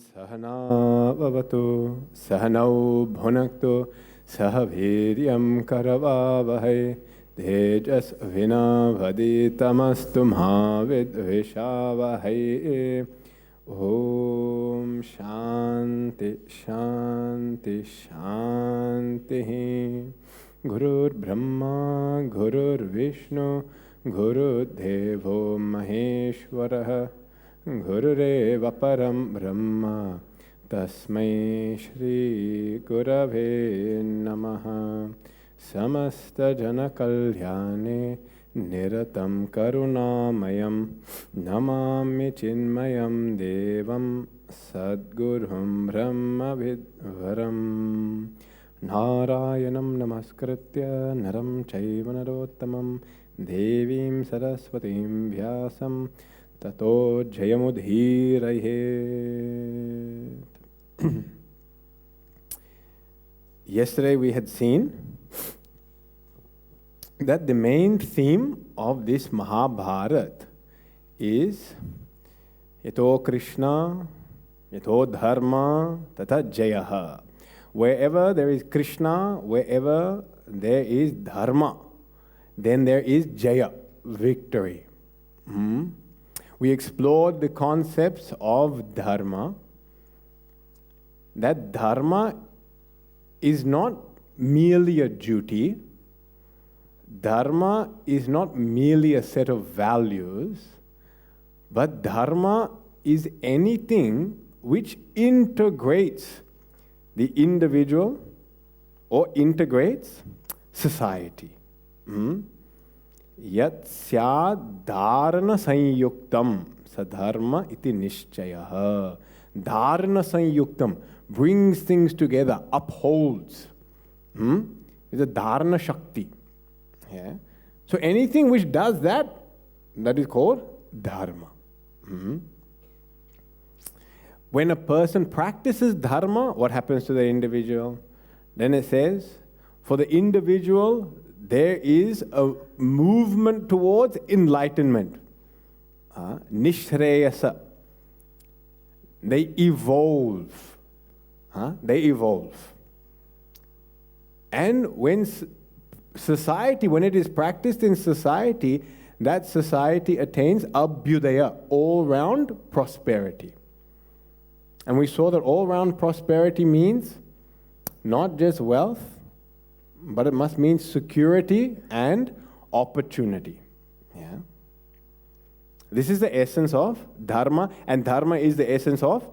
Sahana vavatu sahanau bhunaktu sahaviryam karavavahai tejas vinavaditamastu mahavidvishavahai. Om Shanti Shanti Shanti. Gurur Brahma Gurur Vishnu Guru Devo Maheshwaraha Gurureva Param Brahma Tasmai Shri Gurave Namaha. Samasta Jana Kalyane Niratam Karunamayam Namami Chinmayam Devam Sadgurum Brahma Vidvaram. Narayanam Namaskritya Naram Chaiva Narottamam Devim Saraswatim Vyasam Tato Jayamudhirayet. Yesterday we had seen that the main theme of this Mahabharat is Yato Krishna, Yato Dharma, Tata Jayaha. Wherever there is Krishna, wherever there is Dharma, then there is Jaya, victory. We explored the concepts of Dharma, that Dharma is not merely a duty, Dharma is not merely a set of values, but Dharma is anything which integrates the individual or integrates society. Yat syad dharana sanyuktam sadharma iti nishchayaha. Dharana sanyuktam brings things together, upholds. It's a dharana shakti. Yeah. So anything which does that, that is called dharma. When a person practices dharma, what happens to the individual? Then it says, for the individual, there is a movement towards enlightenment. Nishreyasa. They evolve. They evolve. And when society, when it is practiced in society, that society attains abhyudaya, all-round prosperity. And we saw that all-round prosperity means not just wealth, but it must mean security and opportunity. Yeah. This is the essence of Dharma, and Dharma is the essence of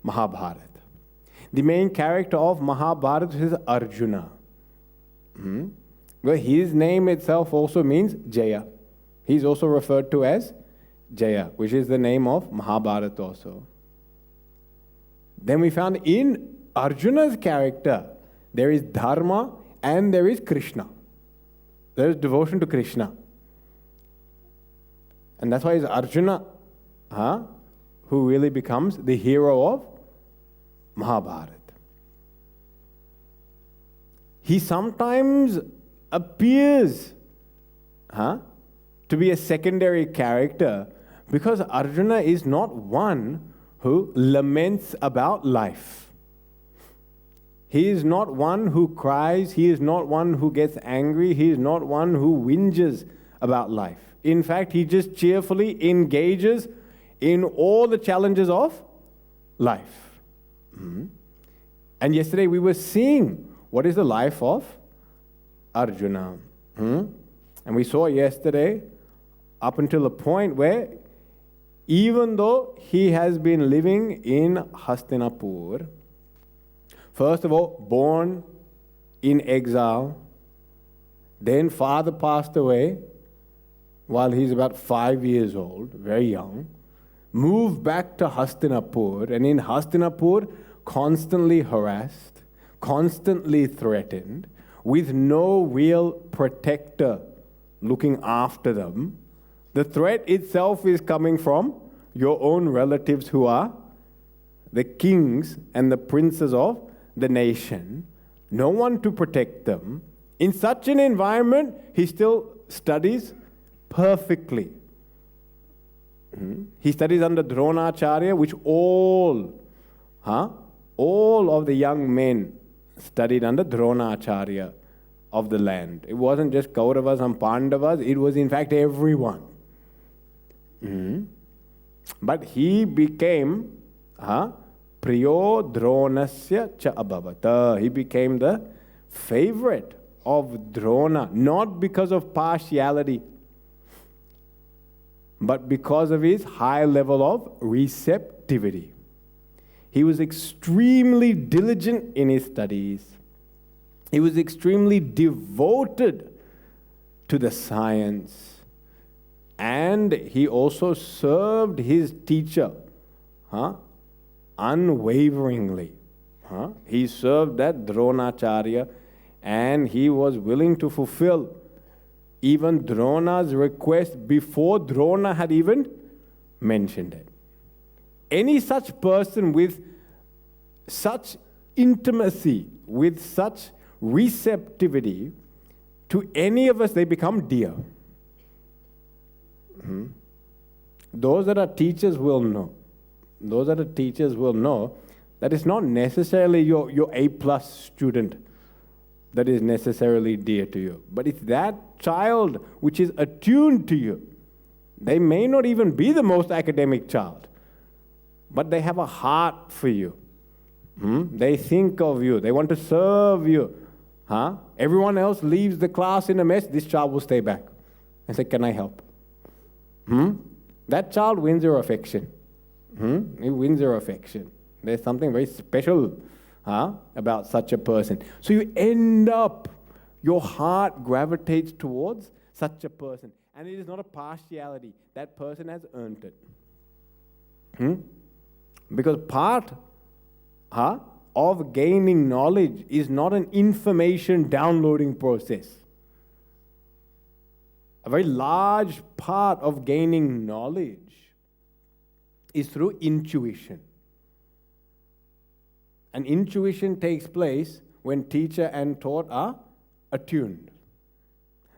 Mahabharat. The main character of Mahabharat is Arjuna. Well, his name itself also means Jaya. He's also referred to as Jaya, which is the name of Mahabharat also. Then we found in Arjuna's character, there is Dharma and there is Krishna. There is devotion to Krishna. And that's why it's Arjuna who really becomes the hero of Mahabharat. He sometimes appears to be a secondary character because Arjuna is not one who laments about life. He is not one who cries. He is not one who gets angry. He is not one who whinges about life. In fact, he just cheerfully engages in all the challenges of life. And yesterday we were seeing what is the life of Arjuna. And we saw yesterday up until a point where even though he has been living in Hastinapur, first of all, born in exile. Then father passed away while he's about 5 years old, very young. Moved back to Hastinapur, and in Hastinapur, constantly harassed, constantly threatened, with no real protector looking after them. The threat itself is coming from your own relatives who are the kings and the princes of the nation. No one to protect them. In such an environment, he still studies perfectly. He studies under Dronacharya, which all of the young men studied under Dronacharya of the land. It wasn't just Kauravas and Pandavas, it was in fact everyone. But he became Priyo Dronasya cha abhavata. He became the favorite of Drona, not because of partiality, but because of his high level of receptivity. He was extremely diligent in his studies. He was extremely devoted to the science. And he also served his teacher unwaveringly. He served that Dronacharya, and he was willing to fulfill even Drona's request before Drona had even mentioned it. Any such person with such intimacy, with such receptivity to any of us, they become dear. Those that are teachers will know. Those that are teachers will know that it's not necessarily your A+ student that is necessarily dear to you, but it's that child which is attuned to you. They may not even be the most academic child, but they have a heart for you. They think of you. They want to serve you. Everyone else leaves the class in a mess. This child will stay back and say, can I help? That child wins your affection. It wins your affection. There's something very special about such a person. So you end up, your heart gravitates towards such a person. And it is not a partiality. That person has earned it. Because part of gaining knowledge is not an information downloading process. A very large part of gaining knowledge is through intuition. And intuition takes place when teacher and taught are attuned.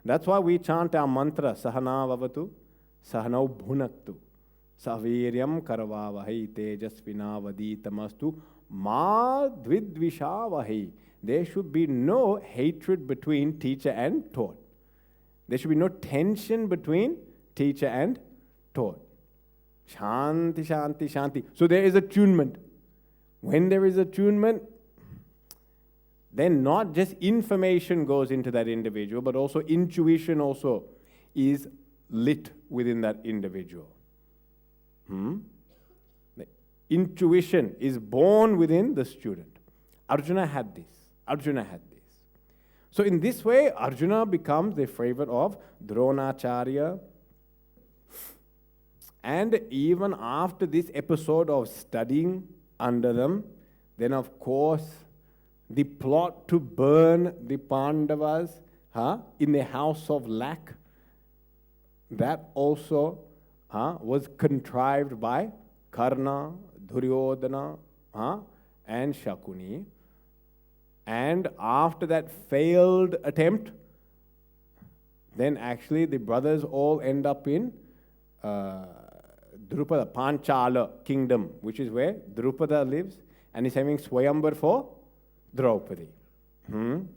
That's why we chant our mantra, Sahana Vavatu, Sahanau Bhunaktu, Saviryam Karavavahi, Tejasvina Vaditamastu, Ma Dvidvishavahi. There should be no hatred between teacher and taught. There should be no tension between teacher and taught. Shanti, Shanti, Shanti. So there is attunement. When there is attunement, then not just information goes into that individual, but also intuition also is lit within that individual. The intuition is born within the student. Arjuna had this. Arjuna had this. So in this way, Arjuna becomes the favorite of Dronacharya. And even after this episode of studying under them, then of course, the plot to burn the Pandavas in the house of lack, that also was contrived by Karna, Duryodhana, and Shakuni. And after that failed attempt, then actually the brothers all end up in Drupada, Panchala kingdom, which is where Drupada lives, and is having Swayambar for Draupadi. In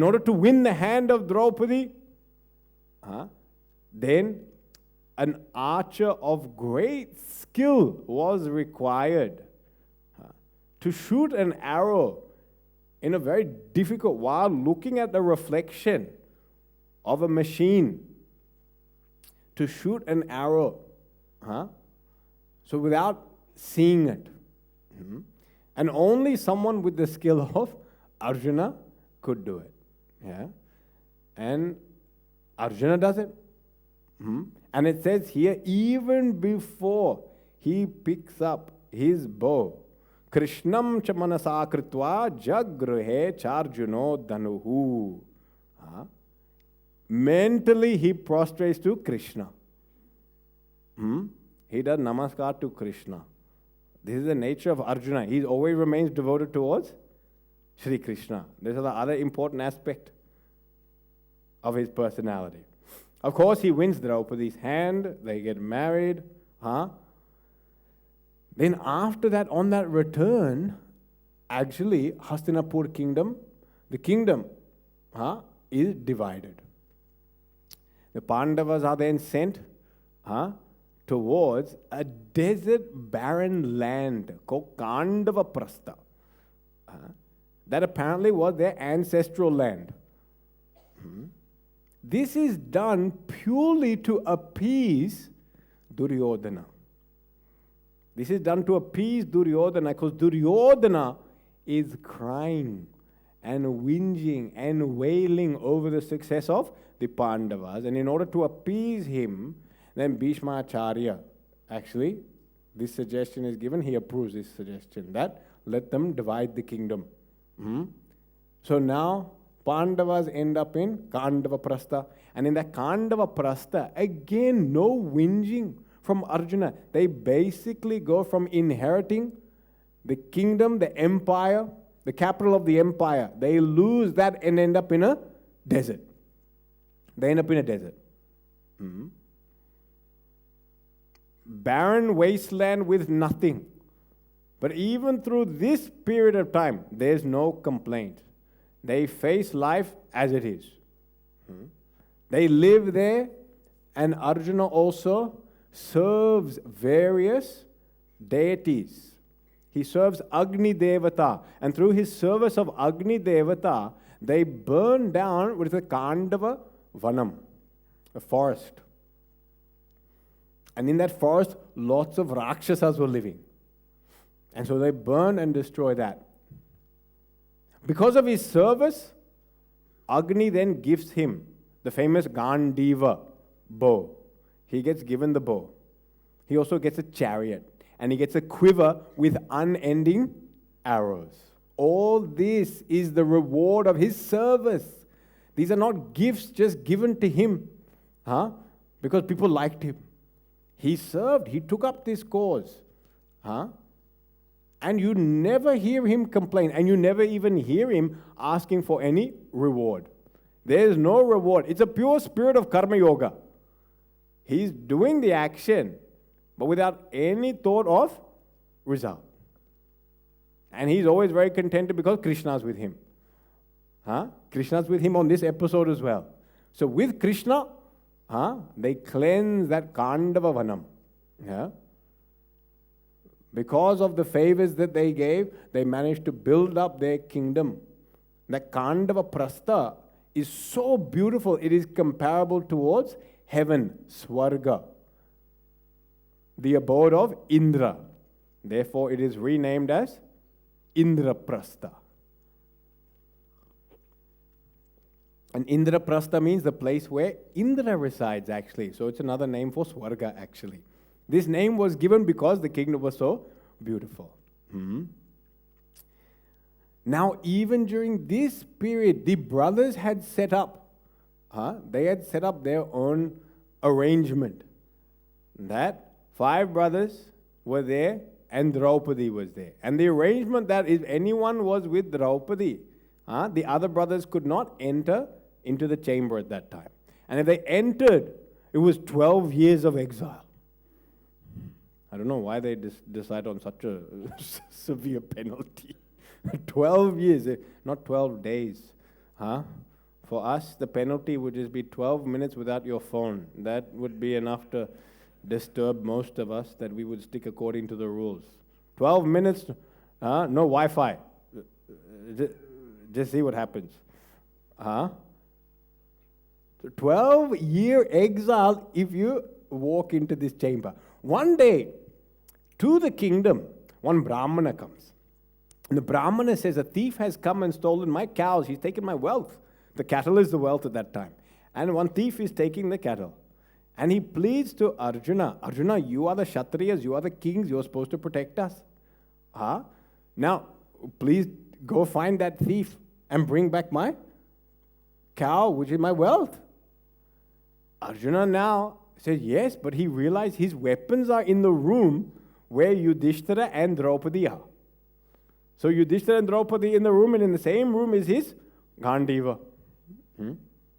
order to win the hand of Draupadi, then an archer of great skill was required to shoot an arrow in a very difficult, while looking at the reflection of a machine, to shoot an arrow. So without seeing it. And only someone with the skill of Arjuna could do it. Yeah. And Arjuna does it. And it says here, even before he picks up his bow, Krishnam cha manasa kritva jagruhe charjuno dhanuhu. Mentally he prostrates to Krishna. He does namaskar to Krishna. This is the nature of Arjuna. He always remains devoted towards Shri Krishna. This is the other important aspect of his personality. Of course, he wins Draupadi's hand. They get married. Then after that, on that return, actually, Hastinapur kingdom, the kingdom is divided. The Pandavas are then sent towards a desert barren land called Kandava Prastha. That apparently was their ancestral land. This is done purely to appease Duryodhana. This is done to appease Duryodhana because Duryodhana is crying and whinging and wailing over the success of the Pandavas. And in order to appease him, then Bhishma Acharya, actually, this suggestion is given, he approves this suggestion, that let them divide the kingdom. So now, Pandavas end up in Kandava Prastha. And in that Kandava Prastha, again, no whinging from Arjuna. They basically go from inheriting the kingdom, the empire, the capital of the empire. They lose that and end up in a desert. They end up in a desert. Barren wasteland with nothing. But even through this period of time, there's no complaint. They face life as it is. They live there, and Arjuna also serves various deities. He serves Agni Devata, and through his service of Agni Devata, they burn down with the Kandava Vanam, a forest. And in that forest, lots of Rakshasas were living. And so they burn and destroy that. Because of his service, Agni then gives him the famous Gandiva bow. He gets given the bow. He also gets a chariot. And he gets a quiver with unending arrows. All this is the reward of his service. These are not gifts just given to him because people liked him. He served. He took up this cause. And you never hear him complain. And you never even hear him asking for any reward. There is no reward. It's a pure spirit of karma yoga. He's doing the action, but without any thought of result. And he's always very contented because Krishna's with him. Krishna's with him on this episode as well. So with Krishna, they cleanse that Kandava Vanam. Because of the favors that they gave, they managed to build up their kingdom. That Kandava Prastha is so beautiful, it is comparable towards heaven, Swarga, the abode of Indra. Therefore, it is renamed as Indraprastha. And Indraprastha means the place where Indra resides, actually. So it's another name for Swarga, actually. This name was given because the kingdom was so beautiful. Now, even during this period, the brothers had set up, they had set up their own arrangement. That 5 brothers were there and Draupadi was there. And the arrangement that if anyone was with Draupadi, the other brothers could not enter into the chamber at that time. And if they entered, it was 12 years of exile. I don't know why they decide on such a severe penalty. 12 years, not 12 days. For us, the penalty would just be 12 minutes without your phone. That would be enough to disturb most of us, that we would stick according to the rules. 12 minutes, no Wi-Fi. Just see what happens. 12-year exile if you walk into this chamber. One day, to the kingdom, one Brahmana comes. And the Brahmana says, a thief has come and stolen my cows. He's taken my wealth. The cattle is the wealth at that time. And one thief is taking the cattle. And he pleads to Arjuna, Arjuna, you are the Kshatriyas, you are the kings, you're supposed to protect us. Now, please go find that thief and bring back my cow, which is my wealth. Arjuna now says, yes, but he realized his weapons are in the room where Yudhishthira and Draupadi are. So Yudhishthira and Draupadi in the room, and in the same room is his Gandiva.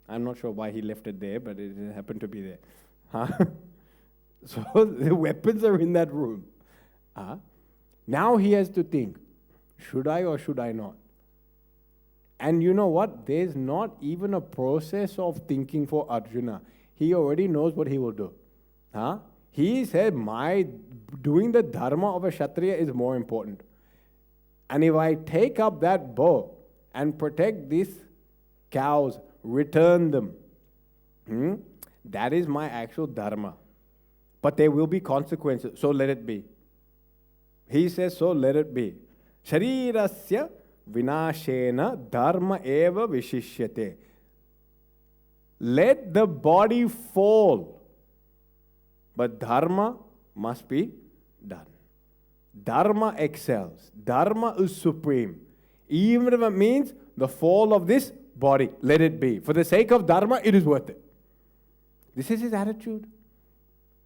I'm not sure why he left it there, but it happened to be there. So the weapons are in that room. Now he has to think, should I or should I not? And you know what? There's not even a process of thinking for Arjuna. He already knows what he will do. He said, doing the dharma of a Kshatriya is more important. And if I take up that bow and protect these cows, return them, that is my actual dharma. But there will be consequences, so let it be. He says, so let it be. Sharirasya vinashena dharma eva vishishyate. Let the body fall, but dharma must be done. Dharma excels. Dharma is supreme. Even if it means the fall of this body, let it be. For the sake of dharma, it is worth it. This is his attitude.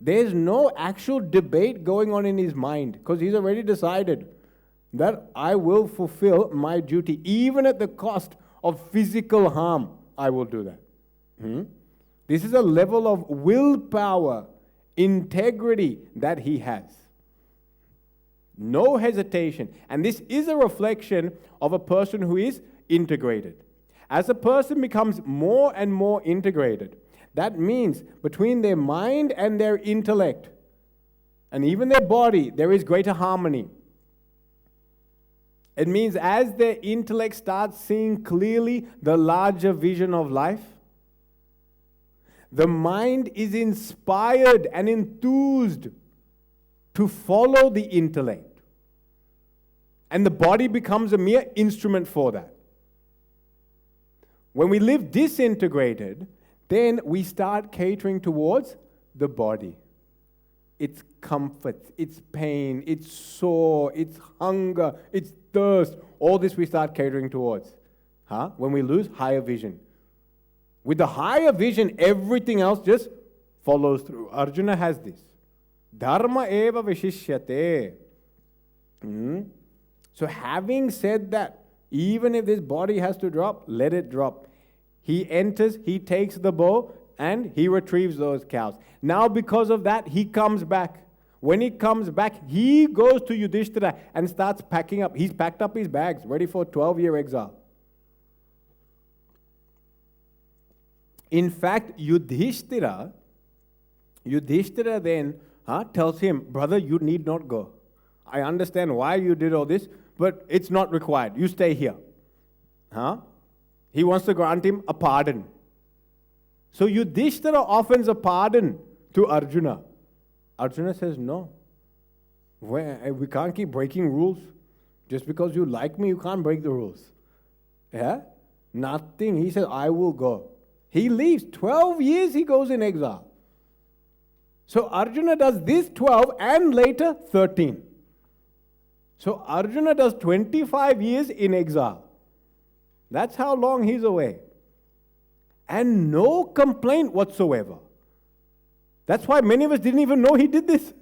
There's no actual debate going on in his mind because he's already decided that I will fulfill my duty. Even at the cost of physical harm, I will do that. This is a level of willpower, integrity that he has. No hesitation. And this is a reflection of a person who is integrated. As a person becomes more and more integrated, that means between their mind and their intellect, and even their body, there is greater harmony. It means as their intellect starts seeing clearly the larger vision of life, the mind is inspired and enthused to follow the intellect. And the body becomes a mere instrument for that. When we live disintegrated, then we start catering towards the body. Its comfort, its pain, its sore, its hunger, its thirst. All this we start catering towards. When we lose higher vision. With the higher vision, everything else just follows through. Arjuna has this. Dharma eva vishishyate. So having said that, even if this body has to drop, let it drop. He enters, he takes the bow, and he retrieves those cows. Now because of that, he comes back. When he comes back, he goes to Yudhishthira and starts packing up. He's packed up his bags, ready for 12-year exile. In fact, Yudhishthira then tells him, brother, you need not go. I understand why you did all this, but it's not required. You stay here. He wants to grant him a pardon. So Yudhishthira offers a pardon to Arjuna. Arjuna says, no. We can't keep breaking rules. Just because you like me, you can't break the rules. Nothing. He says, I will go. He leaves. 12 years he goes in exile. So Arjuna does this 12 and later 13. So Arjuna does 25 years in exile. That's how long he's away. And no complaint whatsoever. That's why many of us didn't even know he did this.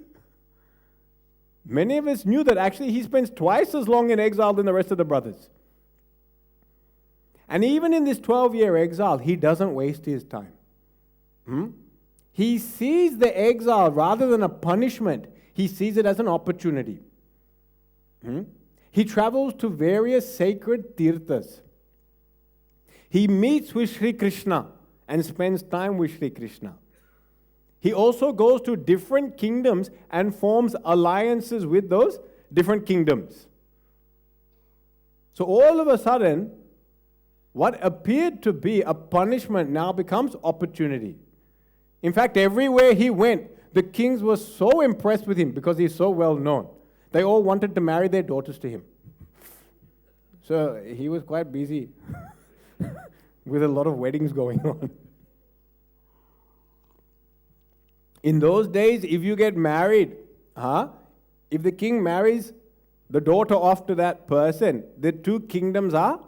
Many of us knew that actually he spends twice as long in exile than the rest of the brothers. And even in this 12-year exile, he doesn't waste his time. He sees the exile rather than a punishment. He sees it as an opportunity. He travels to various sacred tirthas. He meets with Sri Krishna and spends time with Sri Krishna. He also goes to different kingdoms and forms alliances with those different kingdoms. So all of a sudden, what appeared to be a punishment now becomes opportunity. In fact, everywhere he went, the kings were so impressed with him because he's so well known. They all wanted to marry their daughters to him. So he was quite busy with a lot of weddings going on. In those days, if you get married, if the king marries the daughter off to that person, the two kingdoms are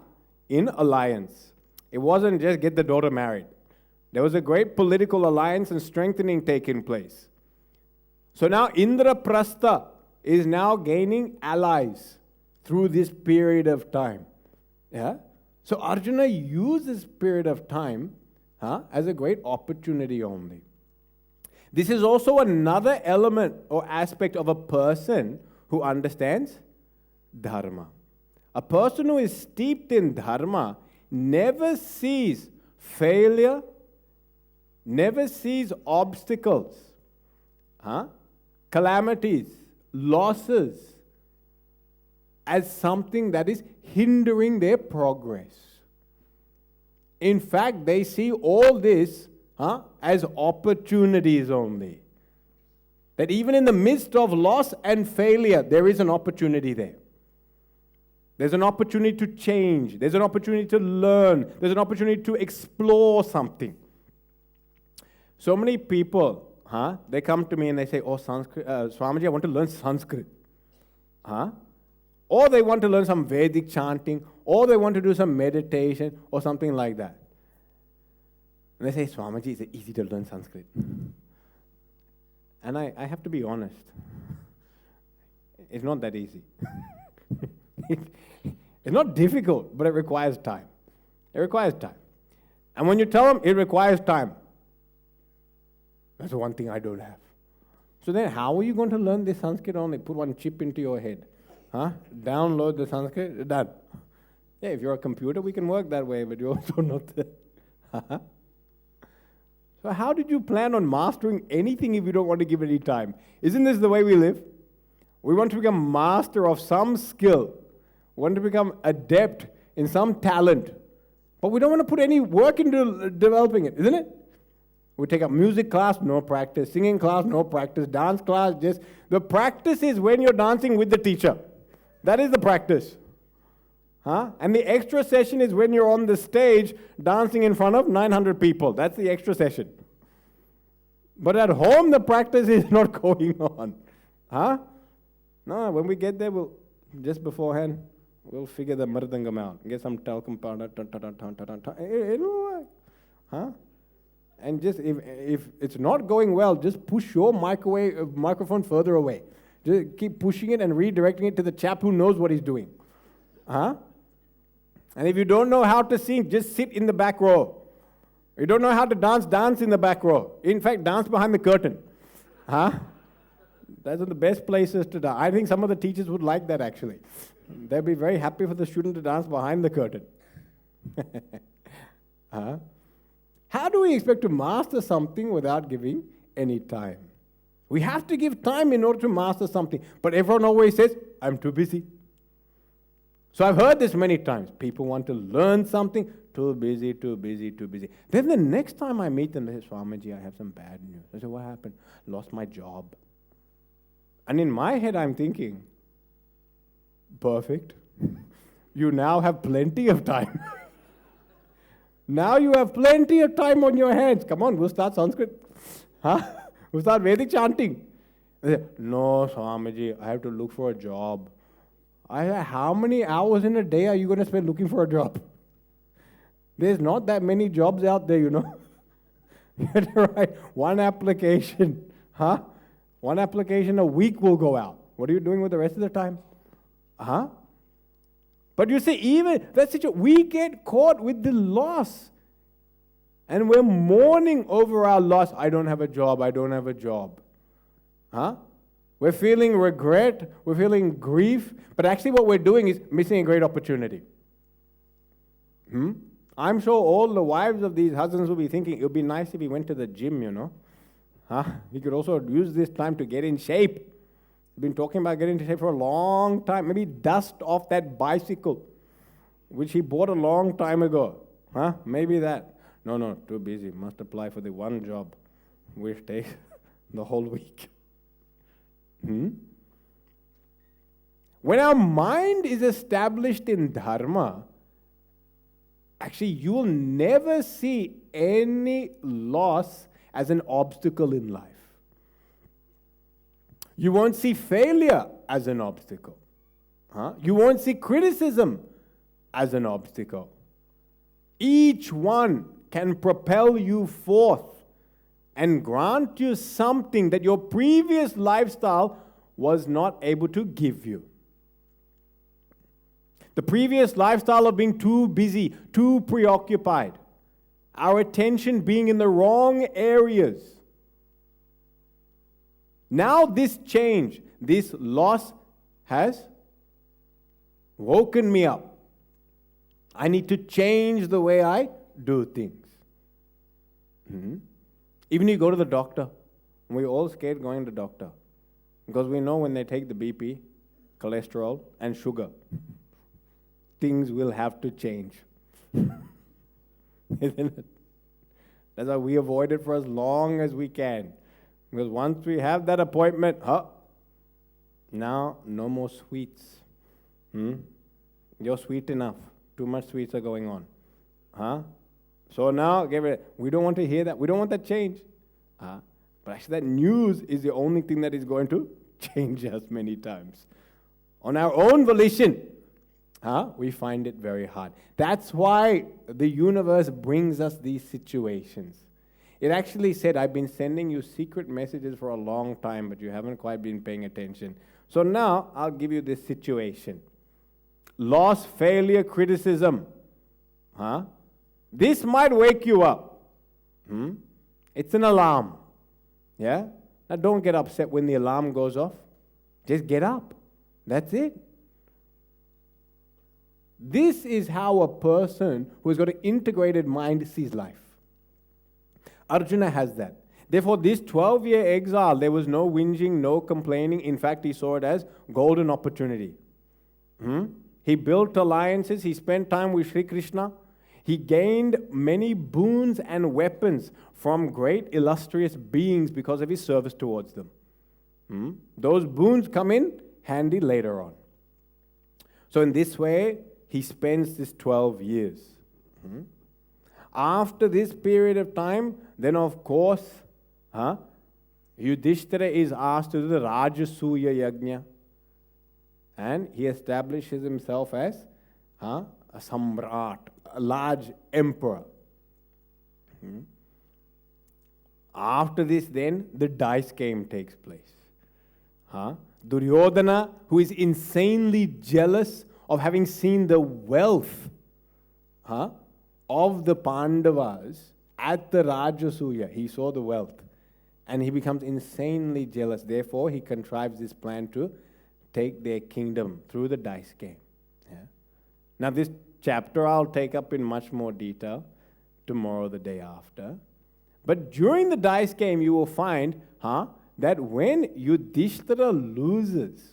in alliance. It wasn't just get the daughter married. There was a great political alliance and strengthening taking place. So now Indraprastha is now gaining allies through this period of time. Yeah? So Arjuna used this period of time as a great opportunity only. This is also another element or aspect of a person who understands dharma. A person who is steeped in dharma never sees failure, never sees obstacles, calamities, losses as something that is hindering their progress. In fact, they see all this as opportunities only. That even in the midst of loss and failure, there is an opportunity there. There's an opportunity to change. There's an opportunity to learn. There's an opportunity to explore something. So many people, they come to me and they say, oh, Sanskrit, Swamiji, I want to learn Sanskrit. Or they want to learn some Vedic chanting, or they want to do some meditation, or something like that. And they say, Swamiji, is it easy to learn Sanskrit? And I have to be honest. It's not that easy. It's not difficult, but it requires time. It requires time. And when you tell them it requires time, that's the one thing I don't have. So then how are you going to learn this Sanskrit only? Put one chip into your head. Download the Sanskrit, done. Yeah, if you're a computer, we can work that way, but you're also not there. So how did you plan on mastering anything if you don't want to give it any time? Isn't this the way we live? We want to become master of some skill. We want to become adept in some talent. But we don't want to put any work into developing it, isn't it? We take up music class, no practice. Singing class, no practice. Dance class, just... The practice is when you're dancing with the teacher. That is the practice. And the extra session is when you're on the stage dancing in front of 900 people. That's the extra session. But at home, the practice is not going on. No, when we get there, we'll just beforehand, we'll figure the mridangam out. Get some talcum powder. It'll work. And just if it's not going well, just push your microphone further away. Just keep pushing it and redirecting it to the chap who knows what he's doing. And if you don't know how to sing, just sit in the back row. You don't know how to dance, dance in the back row. In fact, dance behind the curtain. Those are the best places to dance. I think some of the teachers would like that actually. They'd be very happy for the student to dance behind the curtain. How do we expect to master something without giving any time? We have to give time in order to master something. But everyone always says, I'm too busy. So I've heard this many times. People want to learn something, too busy, too busy, too busy. Then the next time I meet them, they say, Swamiji, I have some bad news. I say, what happened? Lost my job. And in my head, I'm thinking, perfect. You now have plenty of time. Now you have plenty of time on your hands. Come on, we'll start Sanskrit. We'll start Vedic chanting. They say, no, Swamiji, I have to look for a job. I say, how many hours in a day are you going to spend looking for a job? There's not that many jobs out there, you know. You have to write one application. One application a week will go out. What are you doing with the rest of the time? But you see, even that situation, we get caught with the loss. And we're mourning over our loss. I don't have a job, I don't have a job. We're feeling regret, we're feeling grief, but actually what we're doing is missing a great opportunity. I'm sure all the wives of these husbands will be thinking, it would be nice if he went to the gym, you know. He could also use this time to get in shape. We've been talking about getting into shape for a long time. Maybe dust off that bicycle, which he bought a long time ago. Maybe that. No, too busy. Must apply for the one job, which takes the whole week. When our mind is established in dharma, actually you will never see any loss as an obstacle in life. You won't see failure as an obstacle. You won't see criticism as an obstacle. Each one can propel you forth and grant you something that your previous lifestyle was not able to give you. The previous lifestyle of being too busy, too preoccupied, our attention being in the wrong areas. Now this change, this loss has woken me up. I need to change the way I do things. Even you go to the doctor, we're all scared going to the doctor because we know when they take the BP, cholesterol, and sugar, things will have to change. Isn't it? That's why we avoid it for as long as we can. Because once we have that appointment, now no more sweets. You're sweet enough. Too much sweets are going on. So now, we don't want to hear that. We don't want that change. But actually that news is the only thing that is going to change us many times. On our own volition, we find it very hard. That's why the universe brings us these situations. It actually said, I've been sending you secret messages for a long time, but you haven't quite been paying attention. So now I'll give you this situation. Loss, failure, criticism. This might wake you up. It's an alarm. Yeah? Now don't get upset when the alarm goes off. Just get up. That's it. This is how a person who has got an integrated mind sees life. Arjuna has that. Therefore, this 12-year exile, there was no whinging, no complaining. In fact, he saw it as golden opportunity. He built alliances. He spent time with Sri Krishna. He gained many boons and weapons from great illustrious beings because of his service towards them. Those boons come in handy later on. So in this way, he spends this 12 years. After this period of time, then of course, Yudhishthira is asked to do the Rajasuya Yajna. And he establishes himself as a Samrat, a large emperor. After this then, the dice game takes place. Duryodhana, who is insanely jealous of having seen the wealth of the Pandavas at the Rajasuya. He saw the wealth and he becomes insanely jealous. Therefore, he contrives this plan to take their kingdom through the dice game. Now, this chapter I'll take up in much more detail tomorrow, the day after. But during the dice game, you will find that when Yudhishthira loses,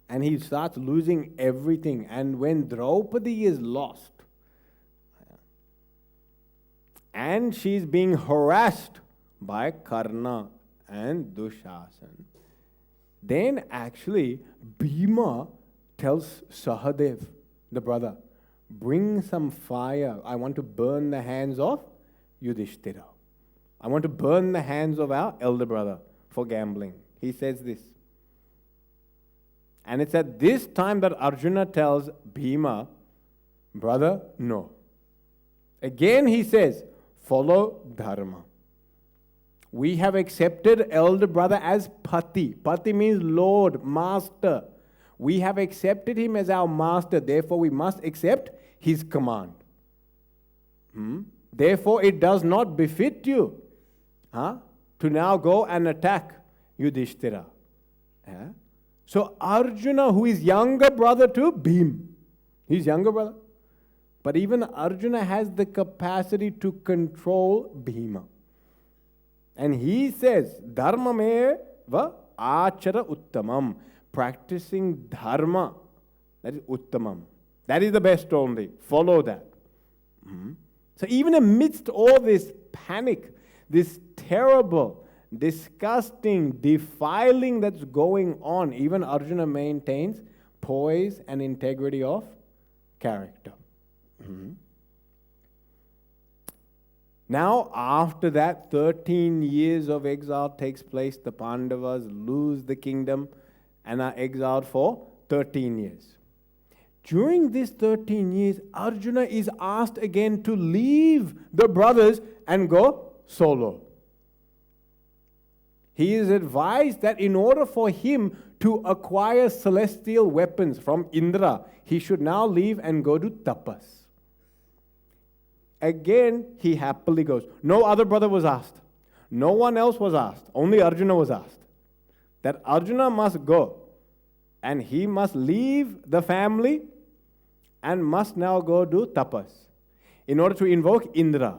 and he starts losing everything, and when Draupadi is lost, and she's being harassed by Karna and Dushasan, then actually Bhima tells Sahadev, the brother, bring some fire. I want to burn the hands of Yudhishthira. I want to burn the hands of our elder brother for gambling. He says this. And it's at this time that Arjuna tells Bhima, brother, no. Again he says, follow dharma. We have accepted elder brother as Pati. Pati means Lord, Master. We have accepted him as our master. Therefore, we must accept his command. Therefore, it does not befit you to now go and attack Yudhishthira. So Arjuna, who is younger brother to Bhima, he's younger brother. But even Arjuna has the capacity to control Bhima. And he says, dharma meva achara uttamam. Practicing dharma, that is uttamam. That is the best only. Follow that. So even amidst all this panic, this terrible disgusting, defiling that's going on, even Arjuna maintains poise and integrity of character. Now, after that, 13 years of exile takes place. The Pandavas lose the kingdom and are exiled for 13 years. During these 13 years, Arjuna is asked again to leave the brothers and go solo. He is advised that in order for him to acquire celestial weapons from Indra, he should now leave and go to tapas. Again, he happily goes. No other brother was asked. No one else was asked. Only Arjuna was asked. That Arjuna must go. And he must leave the family and must now go do tapas in order to invoke Indra.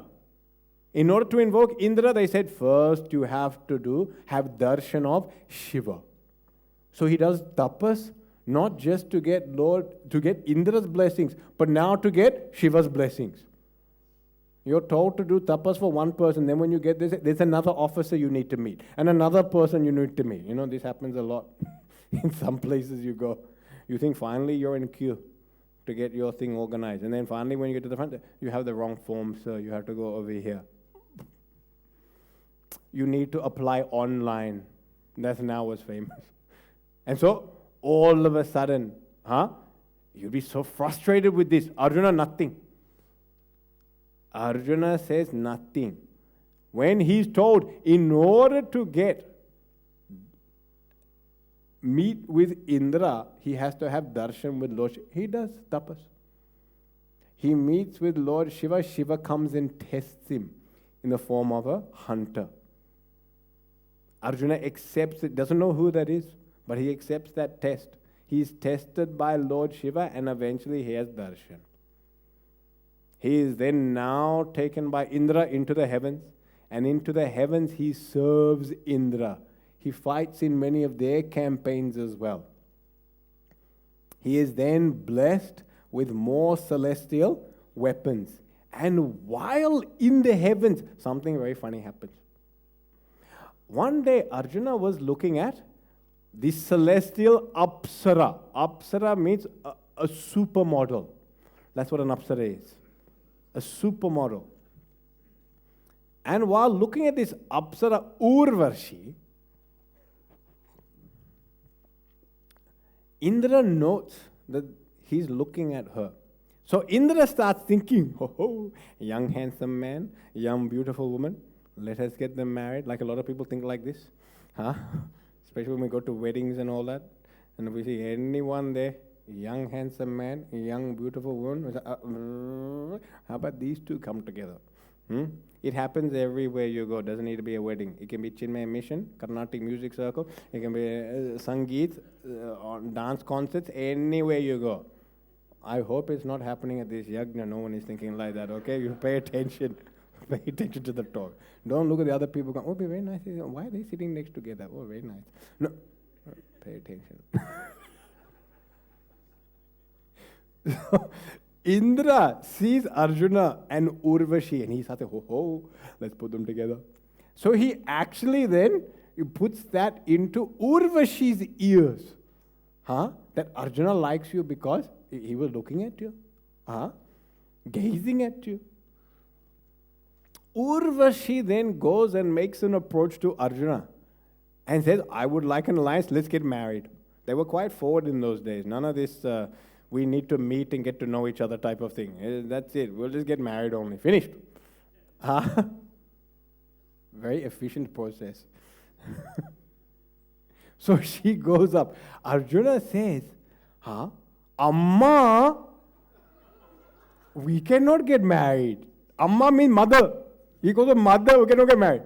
In order to invoke Indra, they said, first you have darshan of Shiva. So he does tapas, not just to get Indra's blessings, but now to get Shiva's blessings. You're told to do tapas for one person, then when you get this, there's another officer you need to meet, and another person you need to meet. You know, this happens a lot. In some places you go, you think finally you're in queue to get your thing organized, and then finally when you get to the front, you have the wrong form, sir, you have to go over here. You need to apply online. That's now what's famous. And so, all of a sudden, you'll be so frustrated with this. Arjuna, nothing. Arjuna says nothing. When he's told, in order to meet with Indra, he has to have darshan with Lord Shiva. He does tapas. He meets with Lord Shiva. Shiva comes and tests him in the form of a hunter. Arjuna accepts it, doesn't know who that is, but he accepts that test. He's tested by Lord Shiva and eventually he has darshan. He is then now taken by Indra into the heavens, and into the heavens he serves Indra. He fights in many of their campaigns as well. He is then blessed with more celestial weapons. And while in the heavens, something very funny happens. One day Arjuna was looking at the celestial Apsara. Apsara means a supermodel. That's what an Apsara is. A supermodel. And while looking at this Apsara Urvashi, Indra notes that he's looking at her. So Indra starts thinking, oh, young handsome man, young beautiful woman, let us get them married. Like a lot of people think like this. Especially when we go to weddings and all that. And if we see anyone there, young handsome man, young beautiful woman, we say, how about these two come together? It happens everywhere you go. Doesn't need to be a wedding. It can be Chinmaya mission, Carnatic music circle. It can be Sangeet, dance concerts, anywhere you go. I hope it's not happening at this yajna. No one is thinking like that, okay? You pay attention. Pay attention to the talk. Don't look at the other people going, oh, very nice. Why are they sitting next together? Oh, very nice. No, pay attention. So, Indra sees Arjuna and Urvashi and he starts saying, ho, let's put them together. So he actually then puts that into Urvashi's ears. That Arjuna likes you because he was looking at you. Gazing at you. Urvashi then goes and makes an approach to Arjuna and says, I would like an alliance, let's get married. They were quite forward in those days. None of this, we need to meet and get to know each other type of thing. That's it. We'll just get married only. Finished. Very efficient process. So she goes up. Arjuna says, Amma, we cannot get married. Amma means mother. He goes, mother, we cannot get married.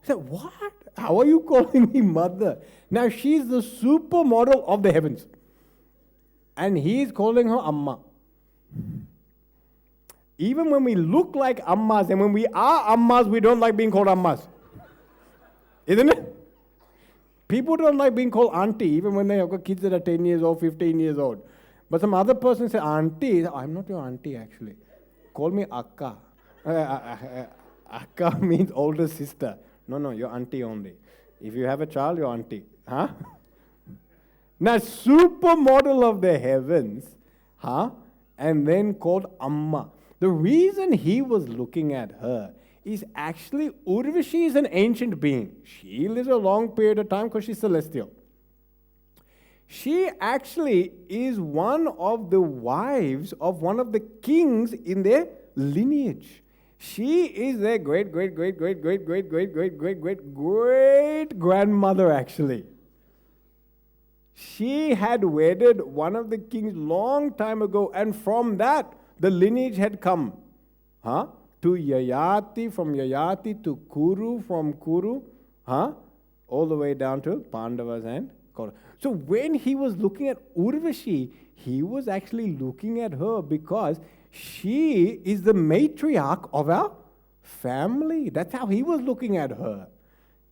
He said, what? How are you calling me mother? Now she's the supermodel of the heavens. And he is calling her Amma. Even when we look like Ammas and when we are Ammas, we don't like being called Ammas. Isn't it? People don't like being called auntie, even when they have got kids that are 10 years old, 15 years old. But some other person say, auntie, I'm not your auntie actually. Call me Akka. Akka means older sister, No, your auntie only. If you have a child, your auntie. Huh? Now, supermodel of the heavens, huh? And then called Amma. The reason he was looking at her is actually Urvashi is an ancient being. She lives a long period of time because she's celestial. She actually is one of the wives of one of the kings in their lineage. She is their great grandmother, actually. She had wedded one of the kings long time ago, and from that, the lineage had come to Yayati, from Yayati to Kuru, from Kuru, all the way down to Pandavas and Kauravas. So when he was looking at Urvashi, he was actually looking at her because she is the matriarch of our family. That's how he was looking at her.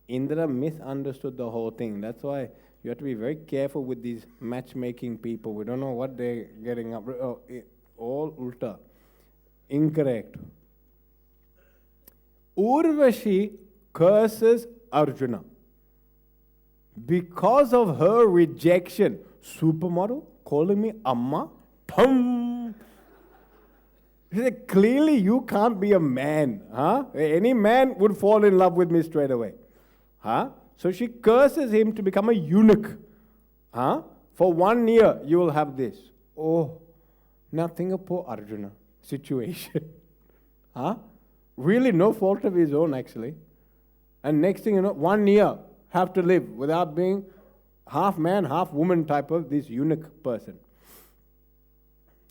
Indra misunderstood the whole thing. That's why you have to be very careful with these matchmaking people. We don't know what they're getting up. All ulta. Incorrect. Urvashi curses Arjuna because of her rejection. Supermodel calling me Amma. Thum. She said, clearly you can't be a man. Any man would fall in love with me straight away. So she curses him to become a eunuch. For 1 year you will have this. Oh, nothing of poor Arjuna situation. Really no fault of his own, actually. And next thing you know, 1 year have to live without being half man, half woman type of this eunuch person.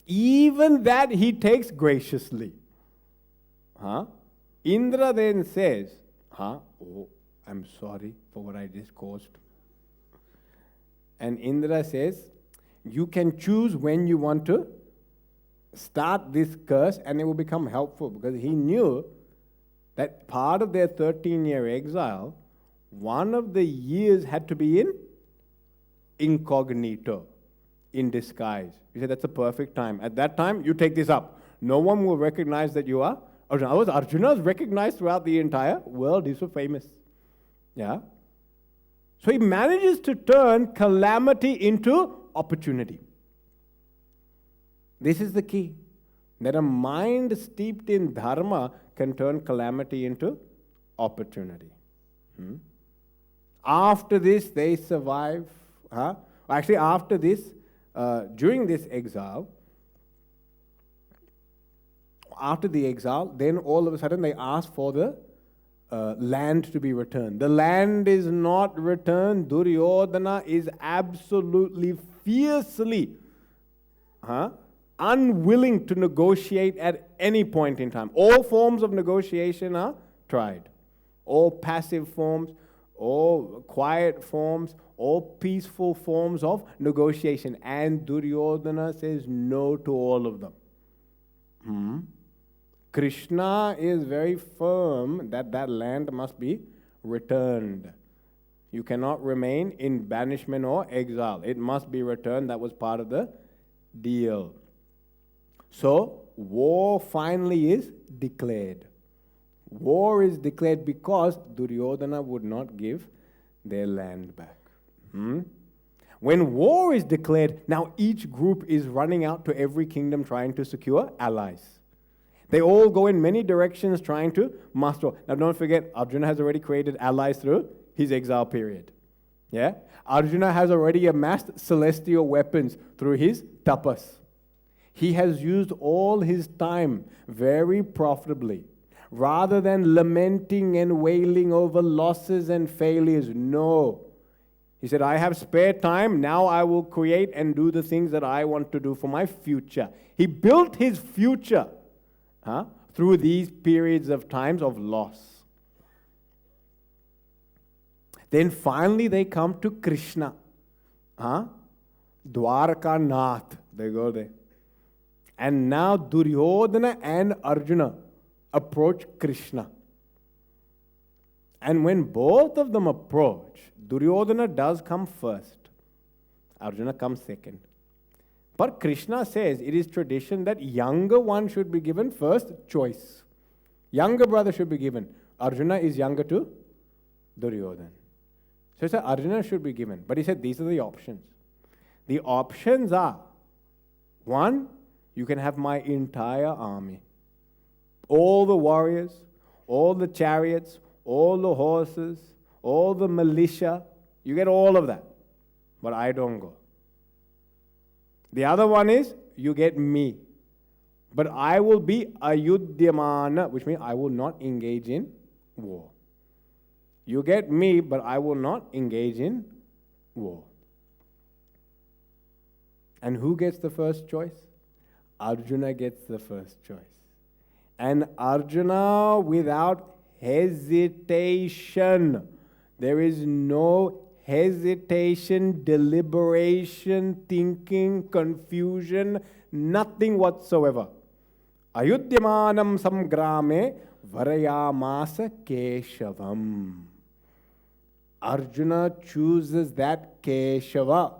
Even that he takes graciously. Indra then says, oh, I'm sorry for what I just caused. And Indra says, you can choose when you want to start this curse and it will become helpful, because he knew that part of their 13-year exile, one of the years had to be in incognito, in disguise. He said, that's a perfect time. At that time, you take this up. No one will recognize that you are Arjuna. Otherwise, Arjuna is recognized throughout the entire world. He's so famous. Yeah. So he manages to turn calamity into opportunity. This is the key. That a mind steeped in dharma can turn calamity into opportunity. After this, they survive. Actually, after this, during this exile, after the exile, then all of a sudden they ask for the land to be returned. The land is not returned. Duryodhana is absolutely fiercely unwilling to negotiate at any point in time. All forms of negotiation are tried. All passive forms, all quiet forms, all peaceful forms of negotiation. And Duryodhana says no to all of them. Krishna is very firm that that land must be returned. You cannot remain in banishment or exile. It must be returned. That was part of the deal. So, war finally is declared. War is declared because Duryodhana would not give their land back. When war is declared, now each group is running out to every kingdom trying to secure allies. They all go in many directions trying to master. Now don't forget, Arjuna has already created allies through his exile period. Yeah? Arjuna has already amassed celestial weapons through his tapas. He has used all his time very profitably. Rather than lamenting and wailing over losses and failures, no. He said, I have spare time, now I will create and do the things that I want to do for my future. He built his future through these periods of times of loss. Then finally they come to Krishna. Dwarka Nath, they go there. And now Duryodhana and Arjuna approach Krishna. And when both of them approach, Duryodhana does come first. Arjuna comes second. But Krishna says it is tradition that younger one should be given first choice. Younger brother should be given. Arjuna is younger to Duryodhana. So he said Arjuna should be given. But he said these are the options. The options are, one, you can have my entire army. All the warriors, all the chariots, all the horses, all the militia. You get all of that. But I don't go. The other one is, you get me. But I will be ayudhyamana, which means I will not engage in war. You get me, but I will not engage in war. And who gets the first choice? Arjuna gets the first choice. And Arjuna, without hesitation, there is no hesitation, deliberation, thinking, confusion, nothing whatsoever. Ayudhyamanam samgrame varayamasa keshavam. Arjuna chooses that Keshava,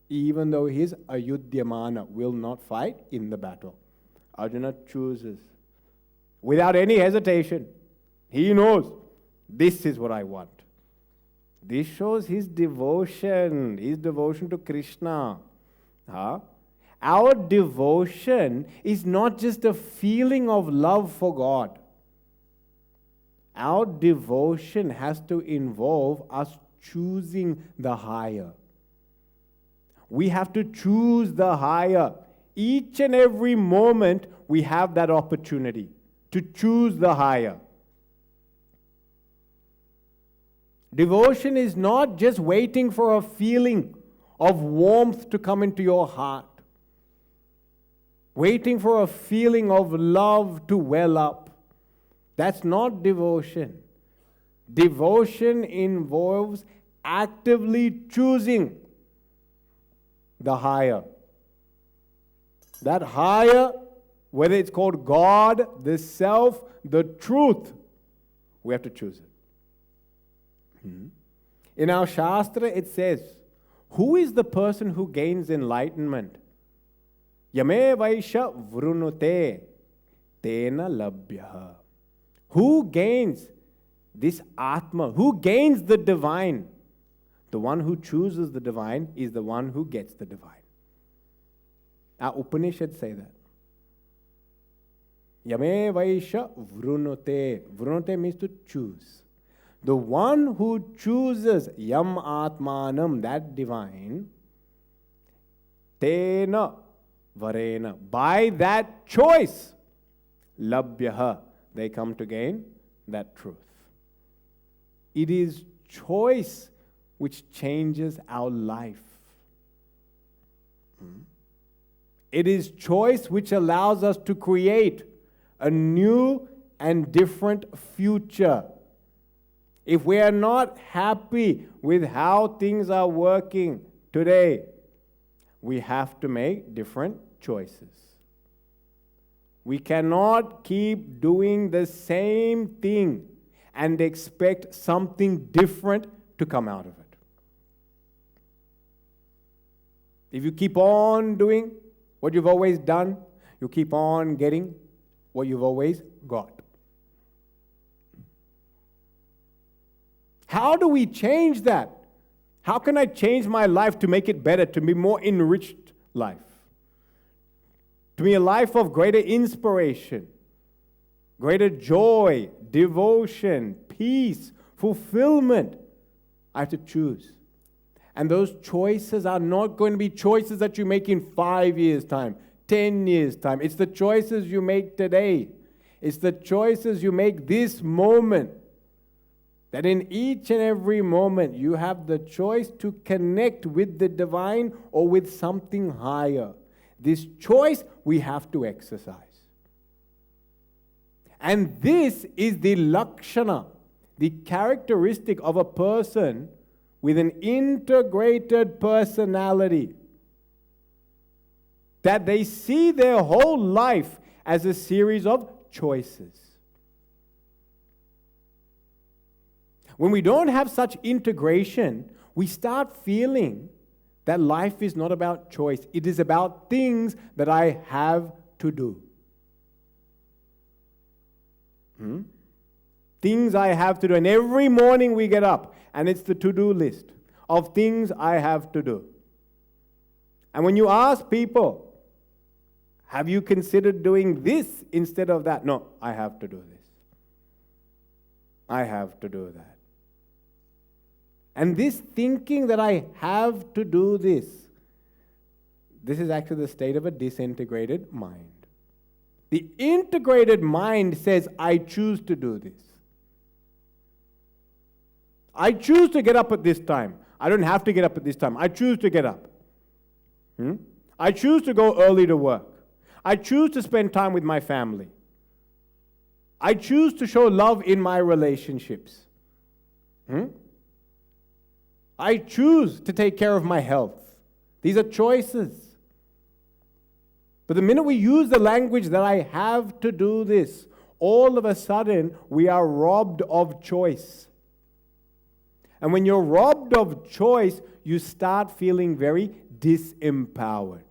even though his Ayudhyamana will not fight in the battle. Arjuna chooses without any hesitation. He knows, this is what I want. This shows his devotion to Krishna. Our devotion is not just a feeling of love for God. Our devotion has to involve us choosing the higher. We have to choose the higher. Each and every moment we have that opportunity to choose the higher. Devotion is not just waiting for a feeling of warmth to come into your heart, waiting for a feeling of love to well up. That's not devotion. Devotion involves actively choosing the higher. That higher, whether it's called God, the self, the truth, we have to choose it. In our Shastra, it says, who is the person who gains enlightenment? Yame vaisha vrunute tena labhyaha. Who gains this Atma? Who gains the divine? The one who chooses the divine is the one who gets the divine. Our Upanishads say that. Yame vaisha vrunute. Vrunute means to choose. The one who chooses Yam Atmanam, that divine, Tena Varena, by that choice, Labhyaha, they come to gain that truth. It is choice which changes our life. It is choice which allows us to create a new and different future. If we are not happy with how things are working today, we have to make different choices. We cannot keep doing the same thing and expect something different to come out of it. If you keep on doing what you've always done, you keep on getting what you've always got. How do we change that? How can I change my life to make it better, to be more enriched life? To be a life of greater inspiration, greater joy, devotion, peace, fulfillment. I have to choose. And those choices are not going to be choices that you make in 5 years' time, 10 years' time. It's the choices you make today. It's the choices you make this moment. That in each and every moment you have the choice to connect with the divine or with something higher. This choice we have to exercise. And this is the lakshana, the characteristic of a person with an integrated personality. That they see their whole life as a series of choices. When we don't have such integration, we start feeling that life is not about choice. It is about things that I have to do. Things I have to do. And every morning we get up, and it's the to-do list of things I have to do. And when you ask people, have you considered doing this instead of that? No, I have to do this. I have to do that. And this thinking that I have to do this is actually the state of a disintegrated mind. The integrated mind says, I choose to do this. I choose to get up at this time. I don't have to get up at this time. I choose to get up. I choose to go early to work. I choose to spend time with my family. I choose to show love in my relationships. I choose to take care of my health. These are choices. But the minute we use the language that I have to do this, all of a sudden we are robbed of choice. And when you're robbed of choice, you start feeling very disempowered.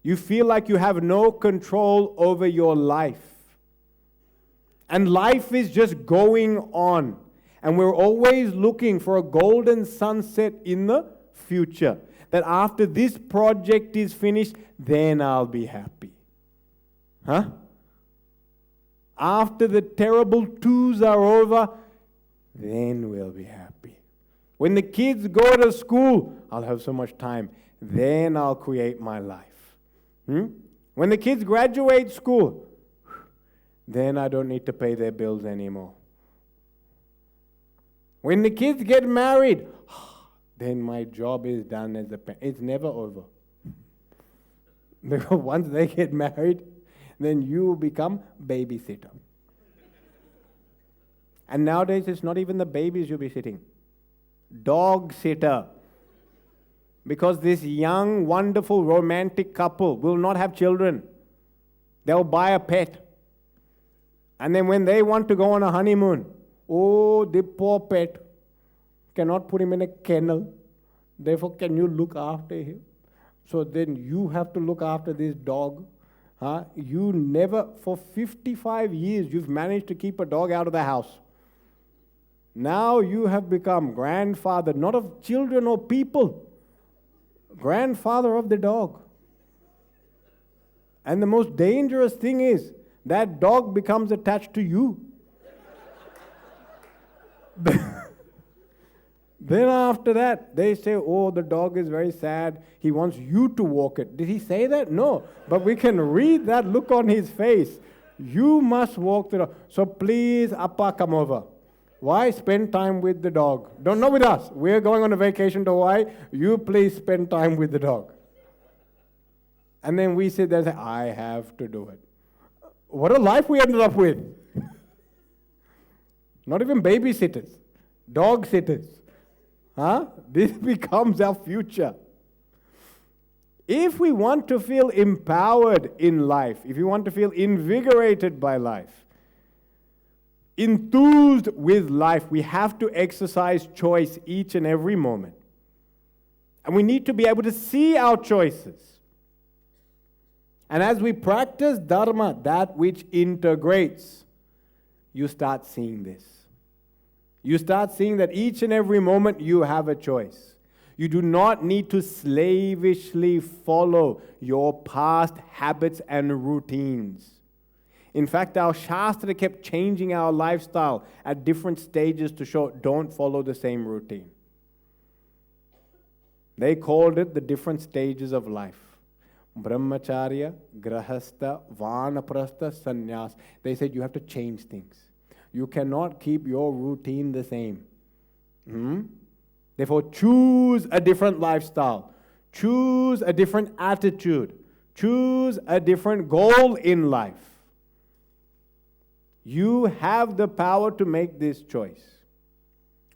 You feel like you have no control over your life. And life is just going on. And we're always looking for a golden sunset in the future. That after this project is finished, then I'll be happy. After the terrible twos are over, then we'll be happy. When the kids go to school, I'll have so much time. Then I'll create my life. When the kids graduate school, then I don't need to pay their bills anymore. When the kids get married, then my job is done as a parent. It's never over. Because once they get married, then you will become babysitter. And nowadays, it's not even the babies you'll be sitting. Dog sitter. Because this young, wonderful, romantic couple will not have children. They'll buy a pet. And then when they want to go on a honeymoon, oh, the poor pet, cannot put him in a kennel. Therefore, can you look after him? So then you have to look after this dog. You never, for 55 years, you've managed to keep a dog out of the house. Now you have become grandfather, not of children or people, grandfather of the dog. And the most dangerous thing is, that dog becomes attached to you. Then after that, they say, oh, the dog is very sad. He wants you to walk it. Did he say that? No. But we can read that look on his face. You must walk the dog. So please, Appa, come over. Why? Spend time with the dog. Not with us. We're going on a vacation to Hawaii. You please spend time with the dog. And then we sit there and say, I have to do it. What a life we ended up with. Not even babysitters. Dog sitters. This becomes our future. If we want to feel empowered in life, if we want to feel invigorated by life, enthused with life, we have to exercise choice each and every moment. And we need to be able to see our choices. And as we practice dharma, that which integrates, you start seeing this. You start seeing that each and every moment you have a choice. You do not need to slavishly follow your past habits and routines. In fact, our Shastra kept changing our lifestyle at different stages to show don't follow the same routine. They called it the different stages of life. Brahmacharya, Grahastha, Vanaprastha, Sannyas. They said you have to change things. You cannot keep your routine the same. Therefore, choose a different lifestyle. Choose a different attitude. Choose a different goal in life. You have the power to make this choice.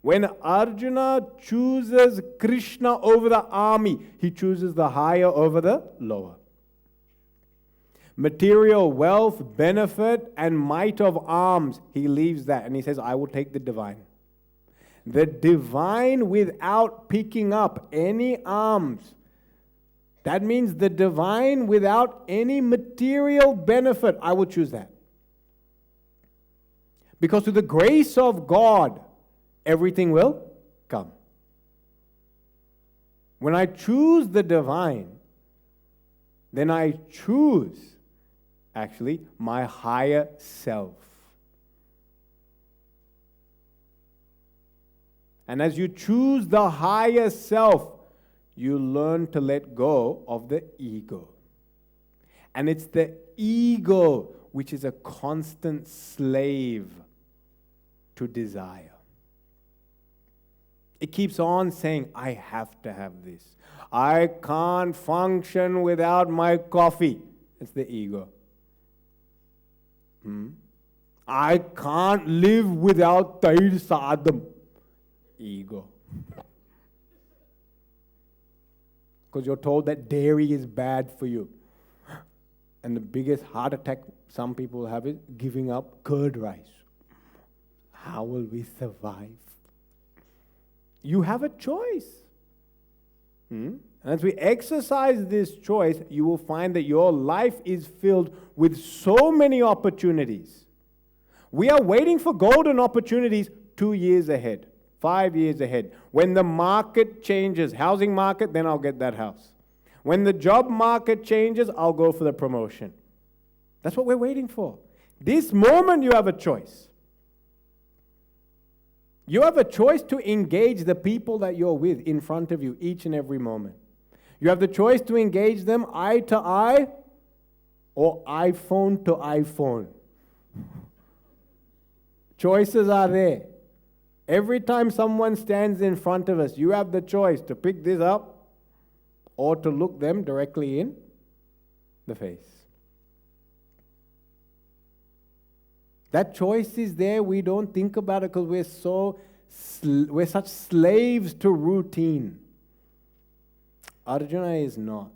When Arjuna chooses Krishna over the army, he chooses the higher over the lower. Material wealth, benefit, and might of arms, he leaves that and he says, I will take the divine. The divine without picking up any arms. That means the divine without any material benefit. I will choose that. Because through the grace of God, everything will come. When I choose the divine, then I choose, actually, my higher self. And as you choose the higher self, you learn to let go of the ego. And it's the ego which is a constant slave to desire. It keeps on saying, I have to have this. I can't function without my coffee. It's the ego. I can't live without tair sadam. Ego. Because you're told that dairy is bad for you. And the biggest heart attack some people have is giving up curd rice. How will we survive? You have a choice. And as we exercise this choice, you will find that your life is filled with so many opportunities. We are waiting for golden opportunities 2 years ahead, 5 years ahead. When the market changes, housing market, then I'll get that house. When the job market changes, I'll go for the promotion. That's what we're waiting for. This moment you have a choice. You have a choice to engage the people that you're with in front of you each and every moment. You have the choice to engage them eye to eye or iPhone to iPhone. Choices are there. Every time someone stands in front of us, you have the choice to pick this up or to look them directly in the face. That choice is there. We don't think about it because we're such slaves to routine. Arjuna is not.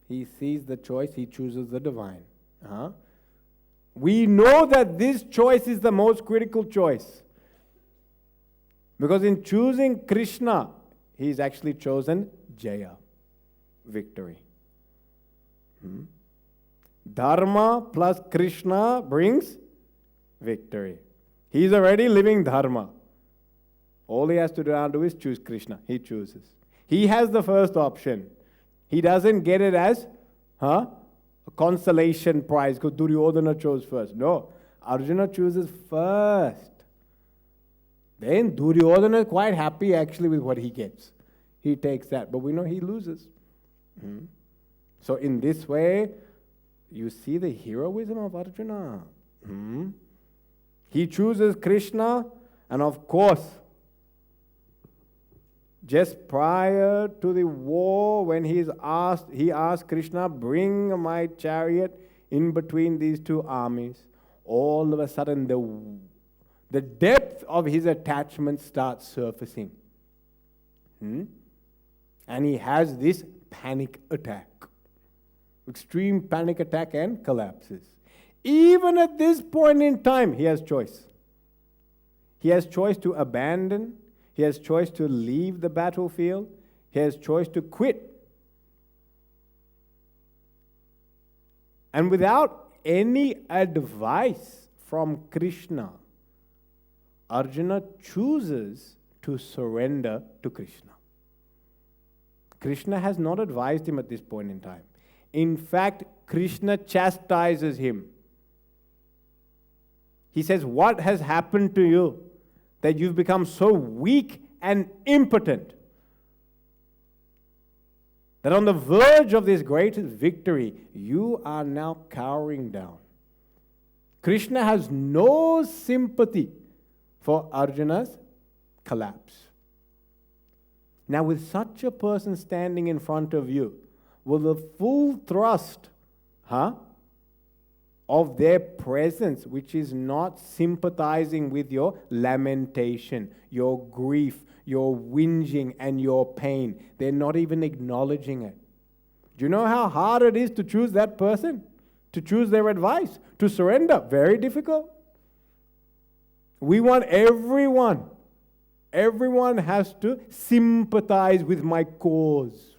He sees the choice. He chooses the divine. We know that this choice is the most critical choice. Because in choosing Krishna, he's actually chosen Jaya, victory. Dharma plus Krishna brings victory. He's already living dharma. All he has to do is choose Krishna. He chooses. He has the first option. He doesn't get it as a consolation prize because Duryodhana chose first. No, Arjuna chooses first. Then Duryodhana is quite happy actually with what he gets. He takes that, but we know he loses. So in this way, you see the heroism of Arjuna. He chooses Krishna, and of course, just prior to the war, when he asked Krishna, bring my chariot in between these two armies. All of a sudden, the depth of his attachment starts surfacing. And he has this panic attack. Extreme panic attack and collapses. Even at this point in time, he has choice. He has choice to abandon. He has choice to leave the battlefield. He has choice to quit. And without any advice from Krishna, Arjuna chooses to surrender to Krishna. Krishna has not advised him at this point in time. In fact, Krishna chastises him. He says, what has happened to you that you've become so weak and impotent that on the verge of this greatest victory, you are now cowering down? Krishna has no sympathy for Arjuna's collapse. Now, with such a person standing in front of you, will the full thrust of their presence, which is not sympathizing with your lamentation, your grief, your whinging, and your pain, they're not even acknowledging it. Do you know how hard it is to choose that person? To choose their advice? To surrender? Very difficult. We want everyone. Everyone has to sympathize with my cause.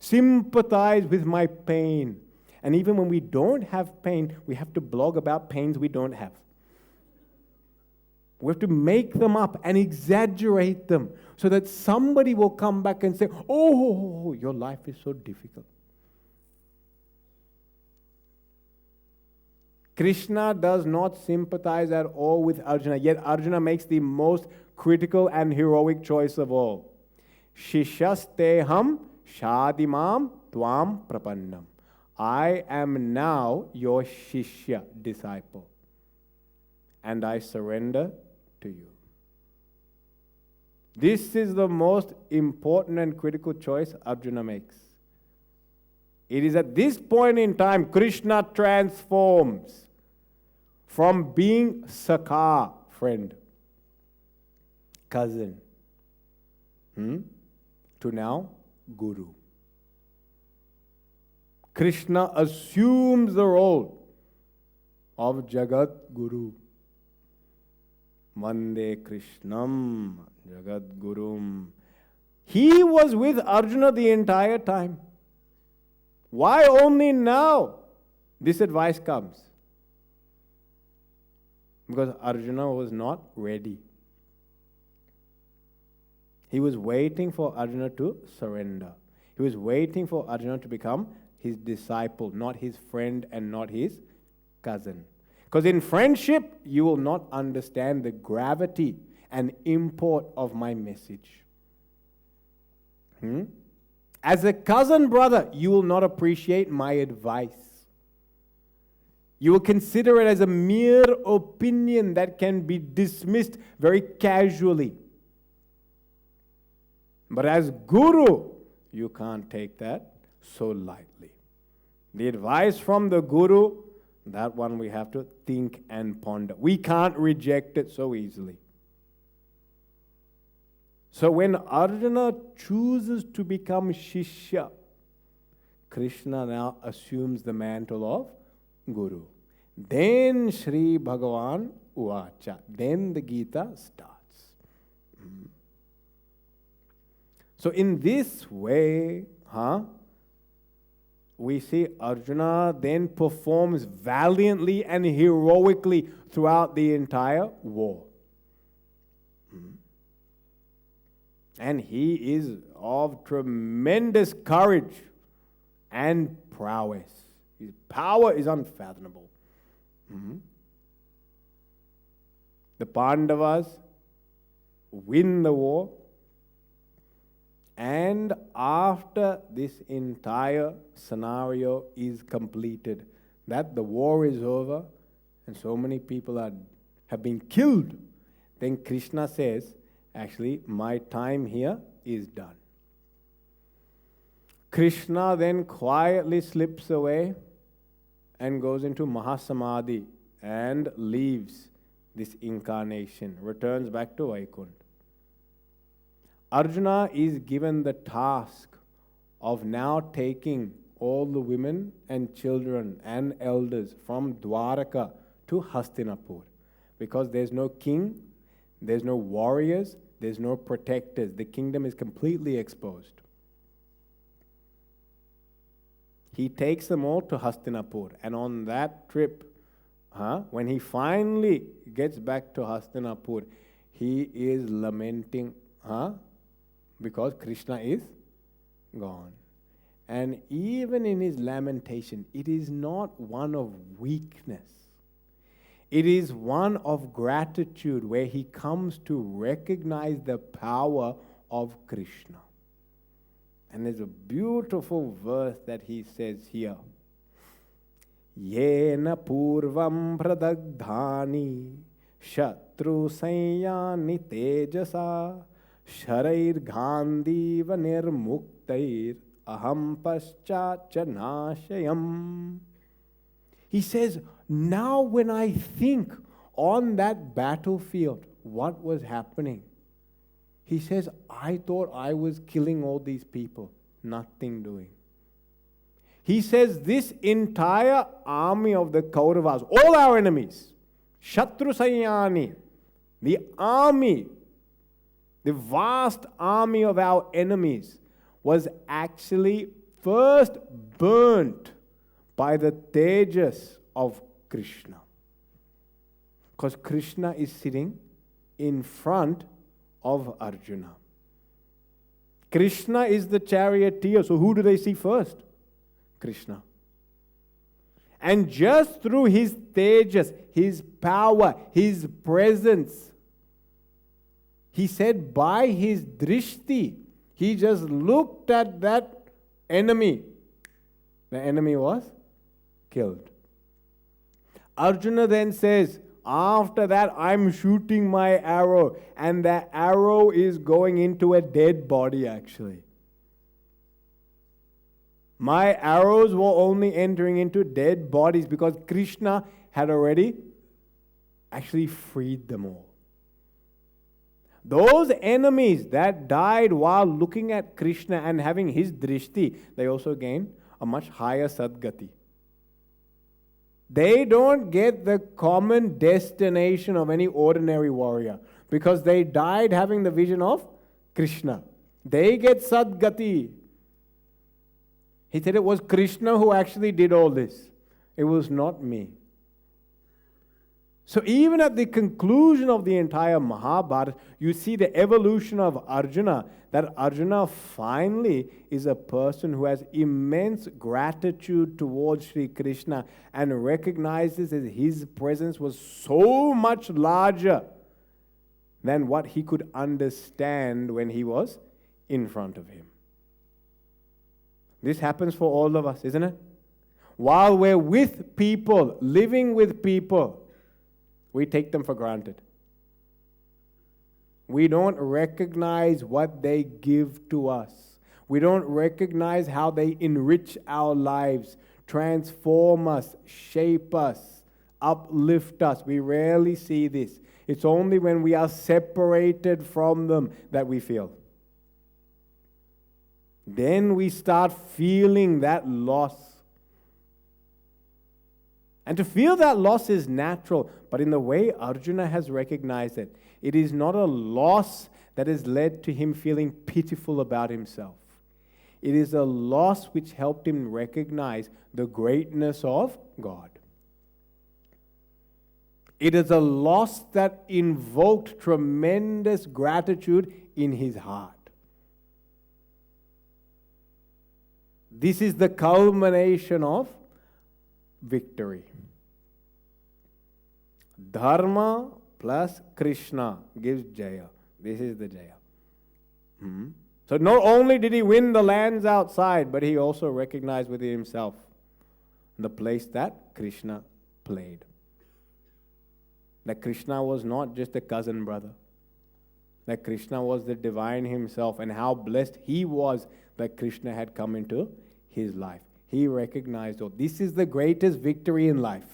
Sympathize with my pain. And even when we don't have pain, we have to blog about pains we don't have. We have to make them up and exaggerate them so that somebody will come back and say, oh, your life is so difficult. Krishna does not sympathize at all with Arjuna, yet Arjuna makes the most critical and heroic choice of all. Shishasteham shadimam tvam prapannam. I am now your Shishya, disciple, and I surrender to you. This is the most important and critical choice Arjuna makes. It is at this point in time Krishna transforms from being Sakha, friend, cousin, to now Guru. Krishna assumes the role of Jagat Guru. Vande Krishnam Jagat Gurum. He was with Arjuna the entire time. Why only now this advice comes? Because Arjuna was not ready. He was waiting for Arjuna to surrender. He was waiting for Arjuna to become his disciple, not his friend and not his cousin. Because in friendship, you will not understand the gravity and import of my message. As a cousin brother, you will not appreciate my advice. You will consider it as a mere opinion that can be dismissed very casually. But as Guru, you can't take that so lightly. The advice from the Guru, that one we have to think and ponder. We can't reject it so easily. So when Arjuna chooses to become Shishya, Krishna now assumes the mantle of Guru. Then Sri Bhagavan Uvacha. Then the Gita starts. So in this way, we see Arjuna then performs valiantly and heroically throughout the entire war. And he is of tremendous courage and prowess. His power is unfathomable. The Pandavas win the war. And after this entire scenario is completed, that the war is over and so many people have been killed, then Krishna says, actually, my time here is done. Krishna then quietly slips away and goes into Mahasamadhi and leaves this incarnation, returns back to Vaikuntha. Arjuna is given the task of now taking all the women and children and elders from Dwaraka to Hastinapur, because there's no king, there's no warriors, there's no protectors. The kingdom is completely exposed. He takes them all to Hastinapur, and on that trip, when he finally gets back to Hastinapur, he is lamenting, because Krishna is gone. And even in his lamentation, it is not one of weakness. It is one of gratitude, where he comes to recognize the power of Krishna. And there's a beautiful verse that he says here. Yena purvam pradagdhani shatru sanyani tejasa sharair gandhi vanirmuktair aham paschachanashayam. He says, now when I think on that battlefield, what was happening? He says, I thought I was killing all these people, nothing doing. He says, this entire army of the Kauravas, all our enemies, Shatru Sanyani, the army, the vast army of our enemies, was actually first burnt by the tejas of Krishna. Because Krishna is sitting in front of Arjuna. Krishna is the charioteer. So who do they see first? Krishna. And just through his tejas, his power, his presence, he said by his drishti, he just looked at that enemy. The enemy was killed. Arjuna then says, after that, I'm shooting my arrow, and that arrow is going into a dead body actually. My arrows were only entering into dead bodies because Krishna had already actually freed them all. Those enemies that died while looking at Krishna and having his drishti, they also gain a much higher sadgati. They don't get the common destination of any ordinary warrior because they died having the vision of Krishna. They get sadgati. He said it was Krishna who actually did all this. It was not me. So even at the conclusion of the entire Mahabharata, you see the evolution of Arjuna, that Arjuna finally is a person who has immense gratitude towards Sri Krishna and recognizes that his presence was so much larger than what he could understand when he was in front of him. This happens for all of us, isn't it? While we're with people, living with people, we take them for granted. We don't recognize what they give to us. We don't recognize how they enrich our lives, transform us, shape us, uplift us. We rarely see this. It's only when we are separated from them that we feel. Then we start feeling that loss. And to feel that loss is natural, but in the way Arjuna has recognized it, it is not a loss that has led to him feeling pitiful about himself. It is a loss which helped him recognize the greatness of God. It is a loss that invoked tremendous gratitude in his heart. This is the culmination of victory. Dharma plus Krishna gives Jaya. This is the Jaya. So not only did he win the lands outside, but he also recognized within himself the place that Krishna played. That Krishna was not just a cousin brother. That Krishna was the divine himself, and how blessed he was that Krishna had come into his life. He recognized, oh, this is the greatest victory in life.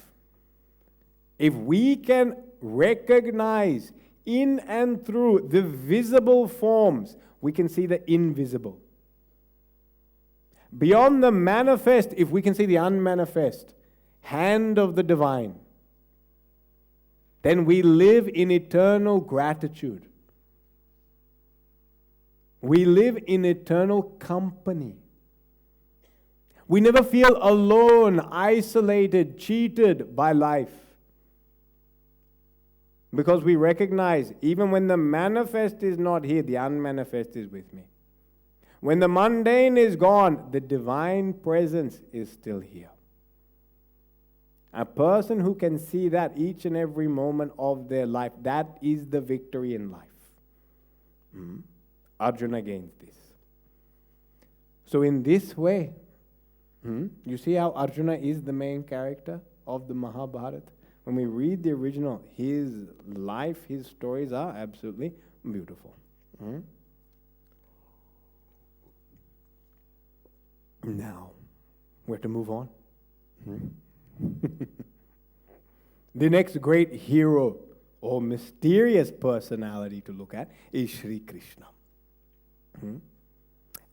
If we can recognize in and through the visible forms, we can see the invisible. Beyond the manifest, if we can see the unmanifest hand of the divine, then we live in eternal gratitude. We live in eternal company. We never feel alone, isolated, cheated by life. Because we recognize, even when the manifest is not here, the unmanifest is with me. When the mundane is gone, the divine presence is still here. A person who can see that each and every moment of their life, that is the victory in life. Arjuna gains this. So in this way, you see how Arjuna is the main character of the Mahabharata? When we read the original, his life, his stories are absolutely beautiful. Now, we have to move on. The next great hero or mysterious personality to look at is Sri Krishna.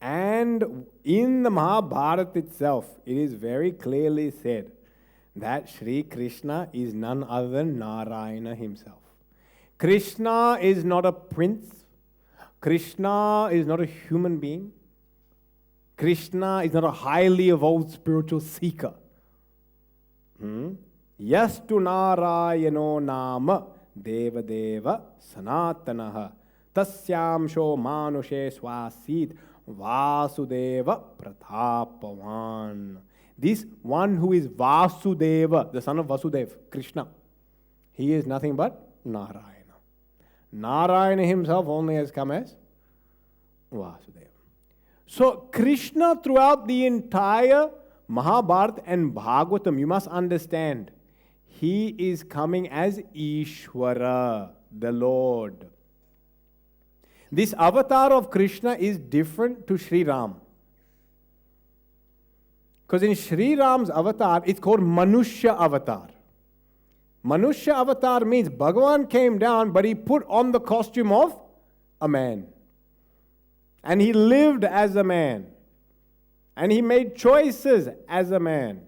And in the Mahabharata itself, it is very clearly said that Sri Krishna is none other than Narayana himself. Krishna is not a prince. Krishna is not a human being. Krishna is not a highly evolved spiritual seeker. Yastu narayano nama deva deva sanatanaha tasyamsho manushe swasid vasudeva pratapavan. This one who is Vasudeva, the son of Vasudev, Krishna, he is nothing but Narayana. Narayana himself only has come as Vasudeva. So Krishna throughout the entire Mahabharata and Bhagavatam, you must understand, he is coming as Ishvara, the Lord. This avatar of Krishna is different to Sri Ram. Because in Sri Ram's avatar, it's called Manushya avatar. Manushya avatar means Bhagavan came down, but he put on the costume of a man. And he lived as a man. And he made choices as a man.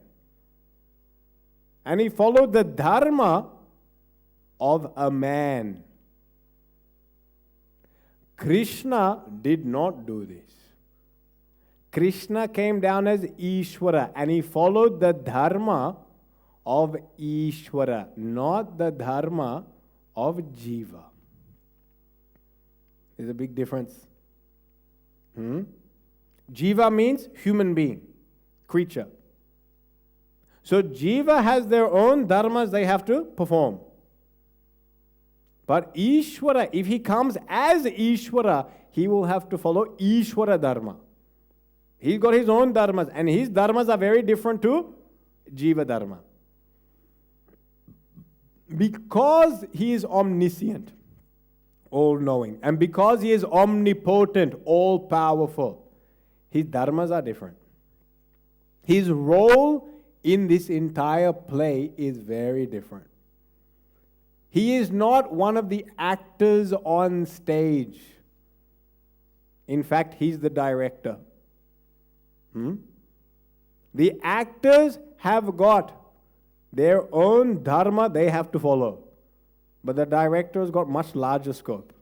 And he followed the dharma of a man. Krishna did not do this. Krishna came down as Ishvara and he followed the dharma of Ishvara, not the dharma of Jiva. There's a big difference. Jiva means human being, creature. So Jiva has their own dharmas they have to perform. But Ishvara, if he comes as Ishvara, he will have to follow Ishvara dharma. He's got his own dharmas, and his dharmas are very different to Jiva dharma. Because he is omniscient, all-knowing, and because he is omnipotent, all-powerful, his dharmas are different. His role in this entire play is very different. He is not one of the actors on stage. In fact, he's the director. The actors have got their own dharma they have to follow. But the director's got much larger scope.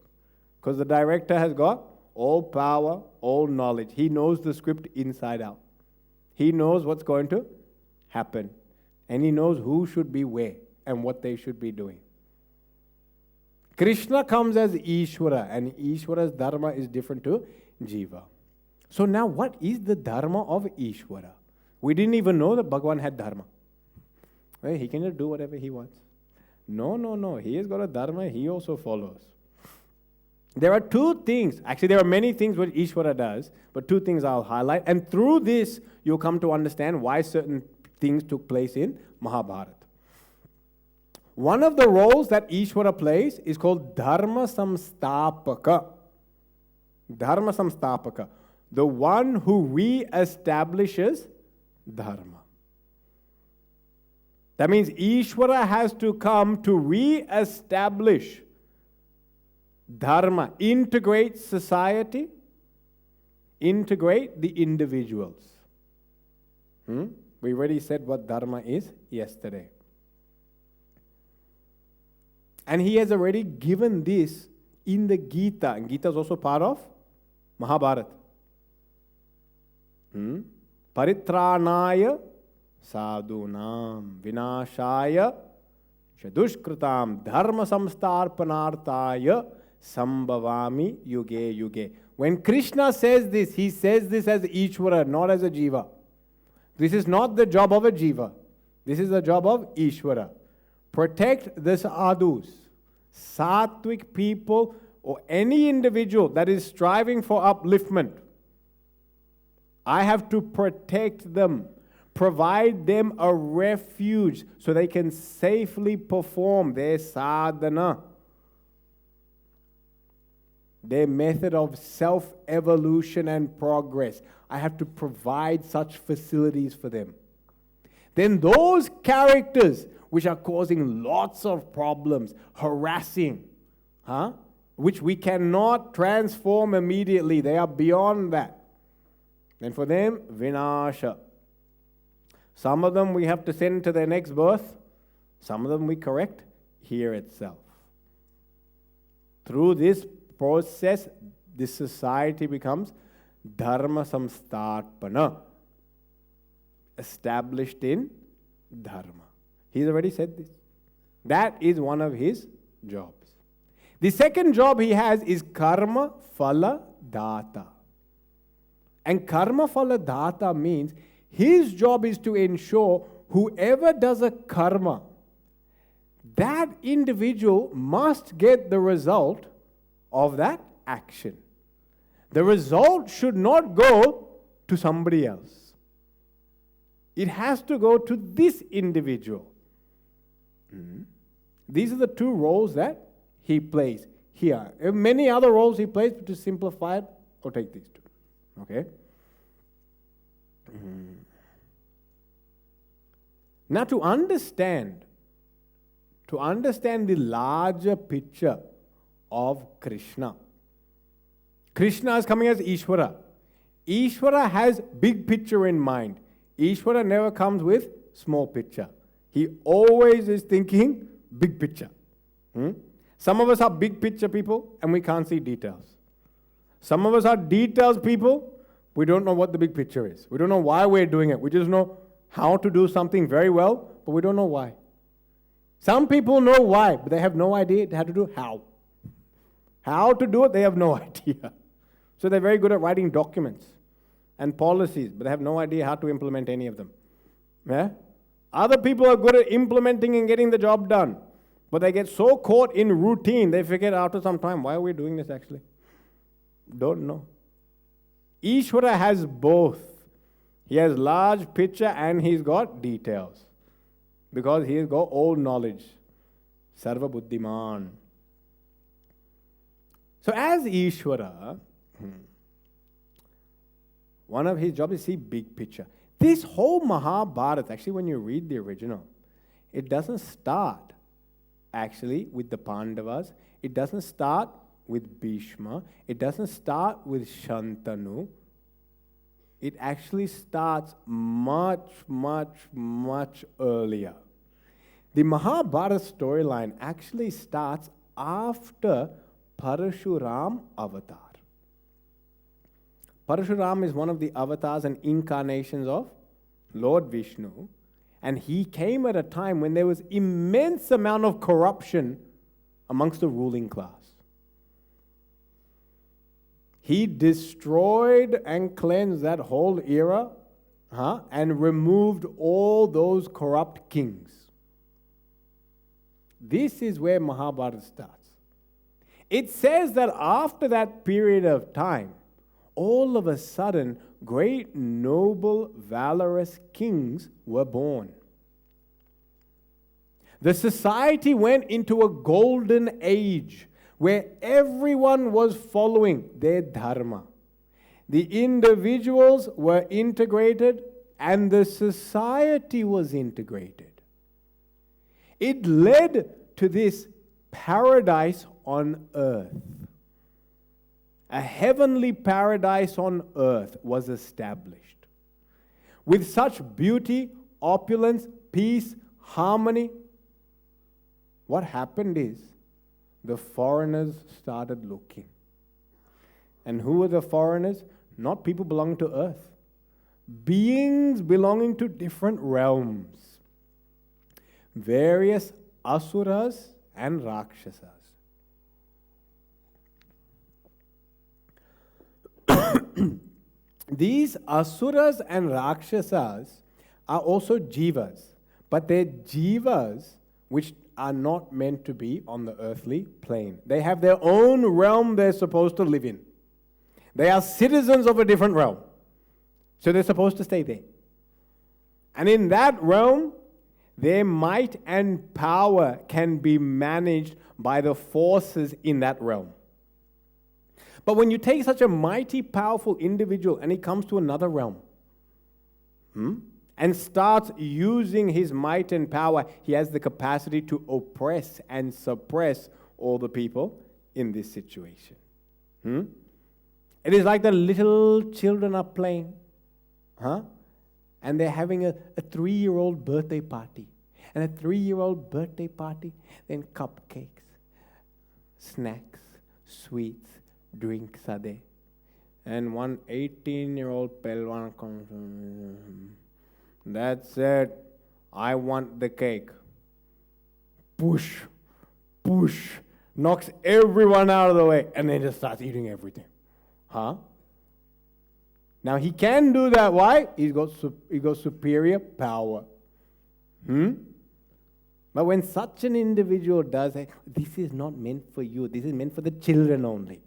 Because the director has got all power, all knowledge. He knows the script inside out. He knows what's going to happen. And he knows who should be where and what they should be doing. Krishna comes as Ishvara, and Ishvara's dharma is different to Jiva. So now what is the dharma of Ishvara? We didn't even know that Bhagavan had dharma. Right? He can just do whatever he wants. No. He has got a dharma he also follows. There are two things. Actually, there are many things which Ishvara does, but two things I'll highlight. And through this, you'll come to understand why certain things took place in Mahabharat. One of the roles that Ishvara plays is called Dharma Samstapaka. Dharma Samstapaka. The one who re-establishes Dharma. That means Ishvara has to come to re-establish Dharma, integrate society, integrate the individuals. We already said what Dharma is yesterday. And he has already given this in the Gita. And Gita is also part of Mahabharat. Paritranaya sadhunam vinashaya chadushkritam dharma samstarpanartaya sambhavami yuge yuge. When Krishna says this, he says this as Ishvara, not as a Jiva. This is not the job of a Jiva. This is the job of Ishvara. Protect the sadhus, sattvic people, or any individual that is striving for upliftment. I have to protect them, provide them a refuge so they can safely perform their sadhana, their method of self-evolution and progress. I have to provide such facilities for them. Then those characters which are causing lots of problems, harassing, which we cannot transform immediately, they are beyond that. And for them, vinasha. Some of them we have to send to their next birth. Some of them we correct here itself. Through this process, this society becomes Dharma samstharpana. Established in Dharma. He's already said this. That is one of his jobs. The second job he has is karma phala data. And karma phala data means his job is to ensure whoever does a karma, that individual must get the result of that action. The result should not go to somebody else. It has to go to this individual. These are the two roles that he plays here. There are many other roles he plays, but to simplify it, I'll take these two. Okay? Now to understand the larger picture of Krishna. Krishna is coming as Ishvara. Ishvara has big picture in mind. Ishvara never comes with small picture. He always is thinking big picture. Some of us are big picture people and we can't see details. Some of us are details people, we don't know what the big picture is. We don't know why we're doing it. We just know how to do something very well, but we don't know why. Some people know why, but they have no idea how to do how. How to do it, they have no idea. So they're very good at writing documents and policies, but they have no idea how to implement any of them. Yeah? Other people are good at implementing and getting the job done, but they get so caught in routine, they forget after some time, why are we doing this actually? Don't know. Ishvara has both. He has large picture and he's got details. Because he's got all knowledge. Sarva Buddhiman. So as Ishvara, one of his jobs is to see big picture. This whole Mahabharat, actually when you read the original, it doesn't start actually with the Pandavas. It doesn't start with Bhishma. It doesn't start with Shantanu. It actually starts much, much, much earlier. The Mahabharata storyline actually starts after Parashuram avatar. Parashuram is one of the avatars and incarnations of Lord Vishnu, and he came at a time when there was immense amount of corruption amongst the ruling class. He destroyed and cleansed that whole era and removed all those corrupt kings. This is where Mahabharata starts. It says that after that period of time, all of a sudden, great, noble, valorous kings were born. The society went into a golden age where everyone was following their dharma. The individuals were integrated and the society was integrated. It led to this paradise on earth. A heavenly paradise on earth was established. With such beauty, opulence, peace, harmony, what happened is the foreigners started looking. And who were the foreigners? Not people belonging to earth. Beings belonging to different realms. Various asuras and rakshasas. These asuras and rakshasas are also jivas, but they're jivas which are not meant to be on the earthly plane. They have their own realm they're supposed to live in. They are citizens of a different realm, so they're supposed to stay there. And in that realm, their might and power can be managed by the forces in that realm. But when you take such a mighty, powerful individual and he comes to another realm and starts using his might and power, he has the capacity to oppress and suppress all the people in this situation. It is like the little children are playing, and they're having a 3-year-old birthday party. And a 3-year-old birthday party, then cupcakes, snacks, sweets, drinks are there. and one 18-year-old Pelwan comes. That said, I want the cake. Push, push, knocks everyone out of the way, and then just starts eating everything. Huh? Now he can do that. Why? He got superior power. But when such an individual does, this is not meant for you. This is meant for the children only.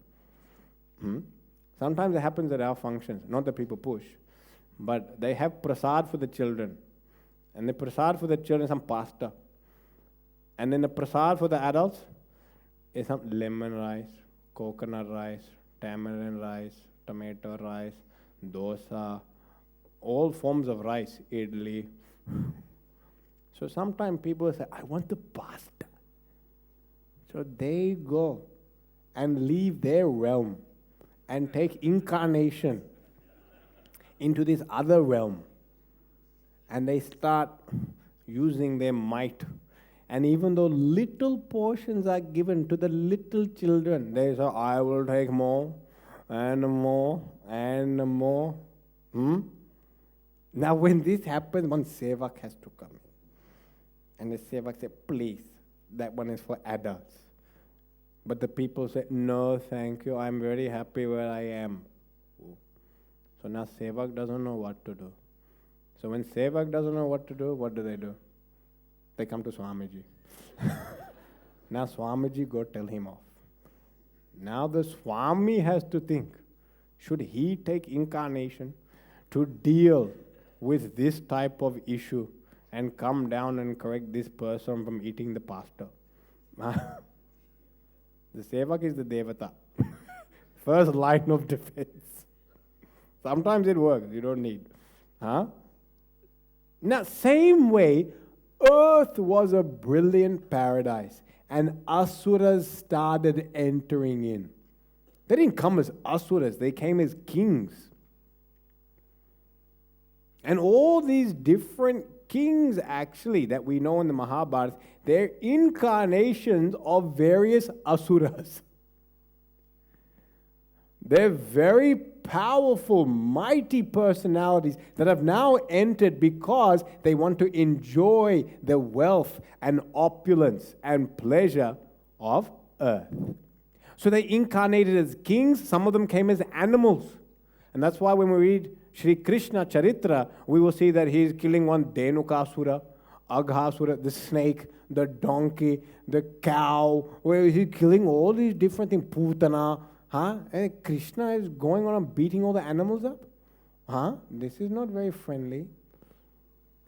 Sometimes it happens at our functions. Not that people push, but they have prasad for the children. And the prasad for the children is some pasta. And then the prasad for the adults is some lemon rice, coconut rice, tamarind rice, tomato rice, dosa, all forms of rice, idli. So sometimes people say, I want the pasta. So they go and leave their realm and take incarnation into this other realm. And they start using their might. And even though little portions are given to the little children, they say, I will take more and more and more. Now when this happens, one sevak has to come in. And the sevak said, please, that one is for adults. But the people say, no, thank you, I'm very happy where I am. So now sevak doesn't know what to do. So when sevak doesn't know what to do, what do? They come to Swamiji. Now Swamiji go tell him off. Now the Swami has to think, should he take incarnation to deal with this type of issue and come down and correct this person from eating the pasta? The sevak is the devata. First line of defense. Sometimes it works, you don't need. Now, same way, earth was a brilliant paradise and asuras started entering in. They didn't come as asuras, they came as kings. And all these different kings actually that we know in the Mahabharat, they're incarnations of various asuras. They're very powerful, mighty personalities that have now entered because they want to enjoy the wealth and opulence and pleasure of earth. So they incarnated as kings, some of them came as animals. And that's why when we read Sri Krishna Charitra, we will see that he is killing one Dhenukasura, Aghasura, the snake, the donkey, the cow, where he's killing all these different things, Putana. And Krishna is going on and beating all the animals up? This is not very friendly.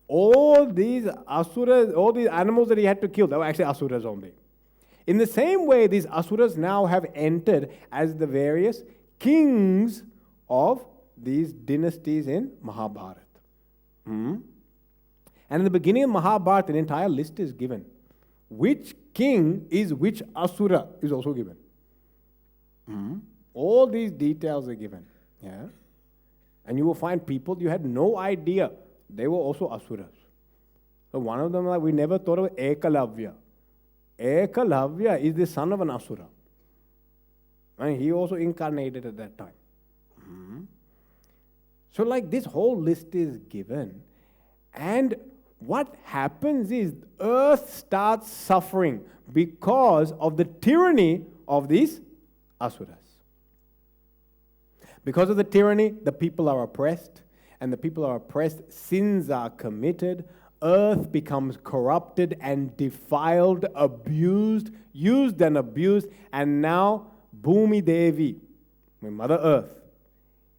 All these asuras, all these animals that he had to kill, they were actually asuras only. In the same way, these asuras now have entered as the various kings of these dynasties in Mahabharat. And in the beginning of Mahabharat, an entire list is given. Which king is which asura is also given. All these details are given. Yeah? And you will find people you had no idea they were also asuras. So one of them, like, we never thought of Ekalavya. Ekalavya is the son of an asura. And he also incarnated at that time. So like this whole list is given. And what happens is earth starts suffering because of the tyranny of these asuras. Because of the tyranny, the people are oppressed, and the people are oppressed, sins are committed, earth becomes corrupted and defiled, abused, used and abused, and now Bhumi Devi, Mother Earth,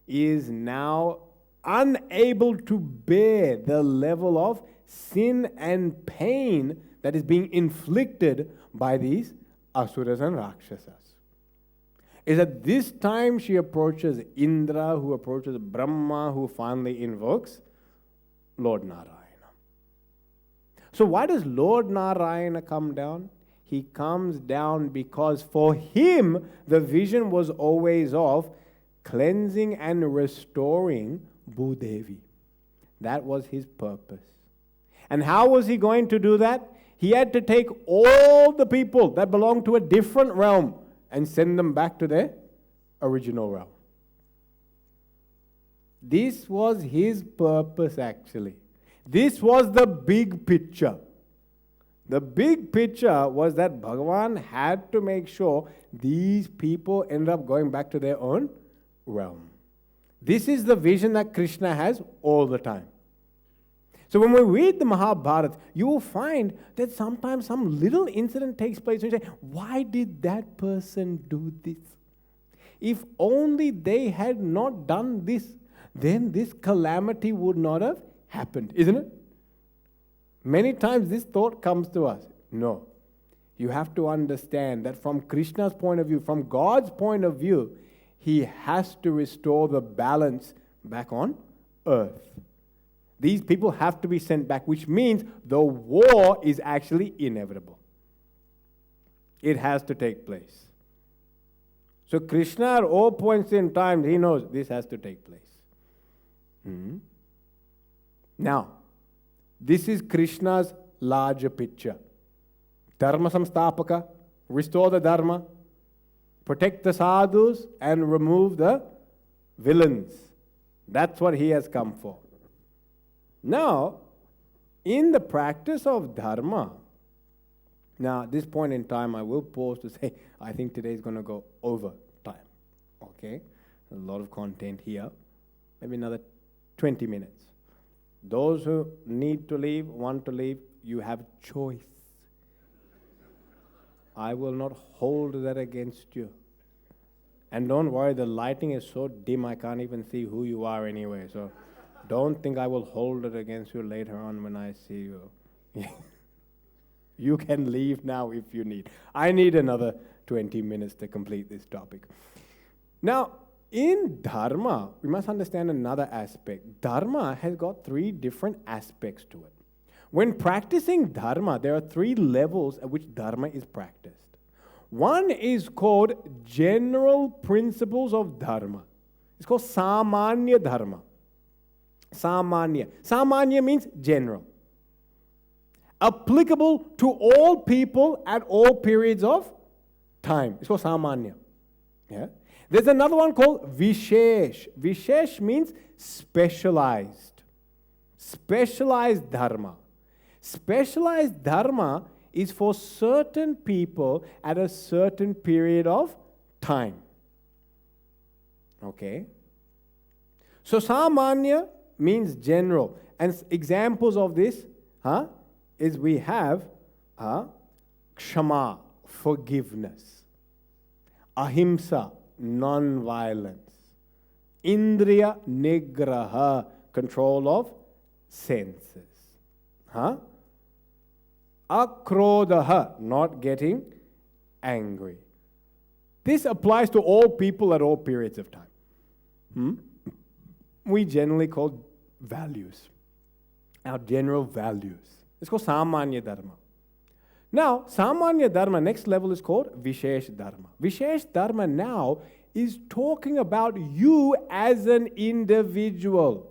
is now unable to bear the level of sin and pain that is being inflicted by these asuras and rakshasas. Is at this time she approaches Indra, who approaches Brahma, who finally invokes Lord Narayana. So why does Lord Narayana come down? He comes down because for him the vision was always of cleansing and restoring Bhudevi. That was his purpose. And how was he going to do that? He had to take all the people that belonged to a different realm and send them back to their original realm. This was his purpose actually. This was the big picture. The big picture was that Bhagavan had to make sure these people end up going back to their own realm. This is the vision that Krishna has all the time. So when we read the Mahabharat, you will find that sometimes some little incident takes place and you say, why did that person do this? If only they had not done this, then this calamity would not have happened, isn't it? Many times this thought comes to us. No. You have to understand that from Krishna's point of view, from God's point of view, He has to restore the balance back on earth. These people have to be sent back, which means the war is actually inevitable. It has to take place. So Krishna at all points in time, He knows this has to take place. Now, this is Krishna's larger picture. Dharma samstapaka, restore the dharma, protect the sadhus, and remove the villains. That's what He has come for. Now, in the practice of dharma, now at this point in time I will pause to say, I think today is going to go over time. Okay? A lot of content here. Maybe another 20 minutes. Those who need to leave, want to leave, you have choice. I will not hold that against you. And don't worry, the lighting is so dim I can't even see who you are anyway. So don't think I will hold it against you later on when I see you. You can leave now if you need. I need another 20 minutes to complete this topic. Now, in Dharma, we must understand another aspect. Dharma has got 3 different aspects to it. When practicing Dharma, there are 3 levels at which Dharma is practiced. One is called general principles of Dharma. It's called Samanya Dharma. Samanya. Samanya means general. Applicable to all people at all periods of time. It's called Samanya. Yeah? There's another one called Vishesh. Vishesh means specialized. Specialized Dharma. Specialized Dharma is for certain people at a certain period of time. Okay? So Samanya means general. And examples of this is we have Kshama, forgiveness. Ahimsa, non-violence. Indriya Nigraha, control of senses. Akrodaha, not getting angry. This applies to all people at all periods of time. We generally call values. Our general values. It's called Samanya Dharma. Now, Samanya Dharma, next level is called Vishesh Dharma. Vishesh Dharma now is talking about you as an individual.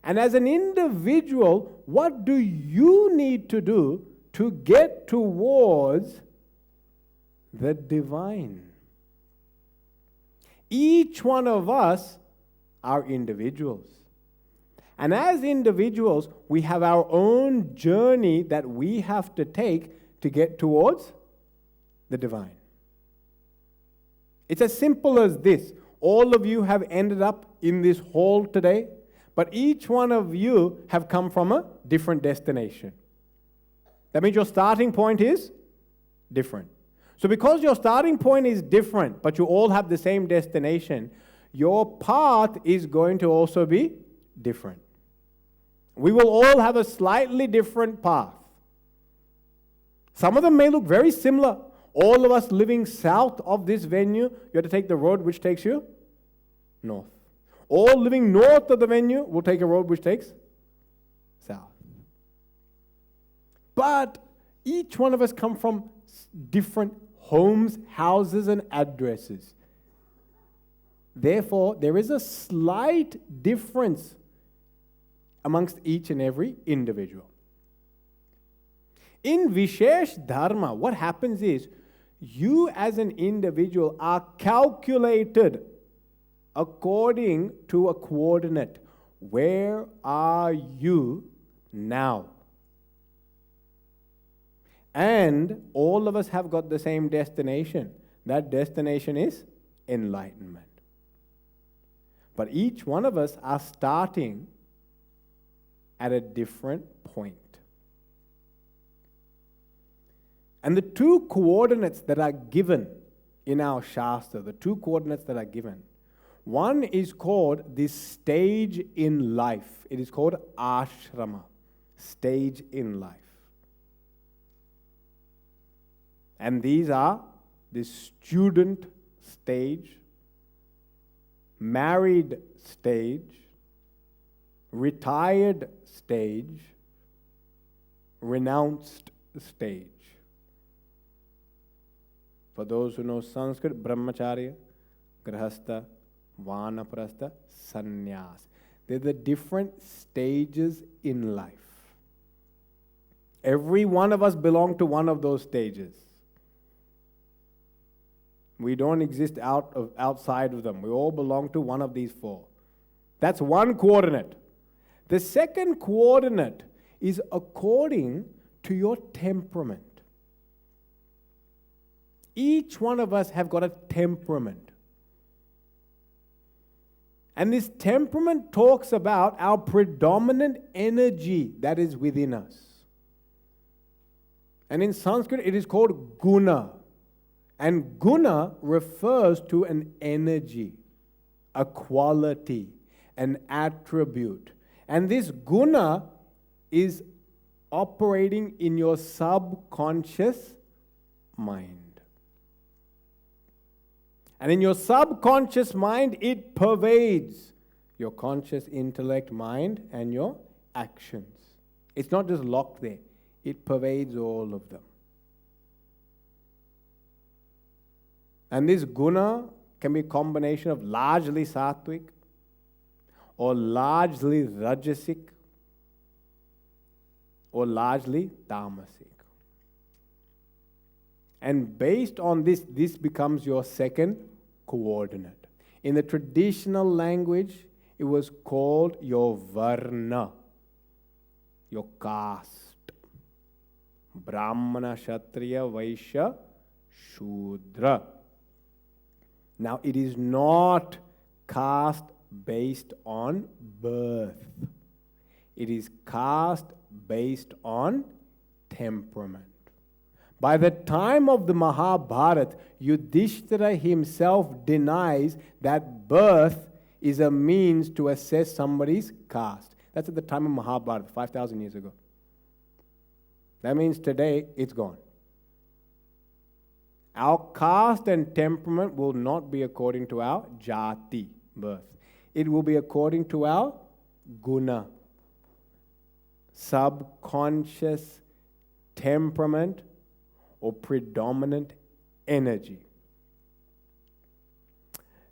And as an individual, what do you need to do to get towards the divine? Each one of us are individuals. And as individuals, we have our own journey that we have to take to get towards the divine. It's as simple as this. All of you have ended up in this hall today, but each one of you have come from a different destination. That means your starting point is different. So because your starting point is different, but you all have the same destination, your path is going to also be different. We will all have a slightly different path. Some of them may look very similar. All of us living south of this venue, you have to take the road which takes you north. All living north of the venue will take a road which takes south. But each one of us come from different homes, houses, and addresses. Therefore, there is a slight difference amongst each and every individual. In Vishesh Dharma, what happens is, you as an individual are calculated according to a coordinate. Where are you now? And all of us have got the same destination. That destination is enlightenment. But each one of us are starting at a different point. And the two coordinates that are given in our Shastra, the two coordinates that are given, one is called the stage in life. It is called ashrama, stage in life. And these are the student stage, married stage, retired stage, renounced stage. For those who know Sanskrit, brahmacharya, grahastha, vanaprastha, sannyas. They're the different stages in life. Every one of us belong to one of those stages. We don't exist outside of them. We all belong to one of these four. That's one coordinate. The second coordinate is according to your temperament. Each one of us have got a temperament. And this temperament talks about our predominant energy that is within us. And in Sanskrit, it is called guna. And guna refers to an energy, a quality, an attribute. And this guna is operating in your subconscious mind. And in your subconscious mind, it pervades your conscious intellect, mind, and your actions. It's not just locked there. It pervades all of them. And this guna can be a combination of largely sattvic or largely rajasic or largely tamasic. And based on this, this becomes your second coordinate. In the traditional language, it was called your varna, your caste. Brahmana, Kshatriya, Vaishya, Shudra. Now, it is not caste based on birth. It is caste based on temperament. By the time of the Mahabharat, Yudhishthira himself denies that birth is a means to assess somebody's caste. That's at the time of Mahabharat, 5,000 years ago. That means today, it's gone. Our caste and temperament will not be according to our jati, birth. It will be according to our guna, subconscious temperament or predominant energy.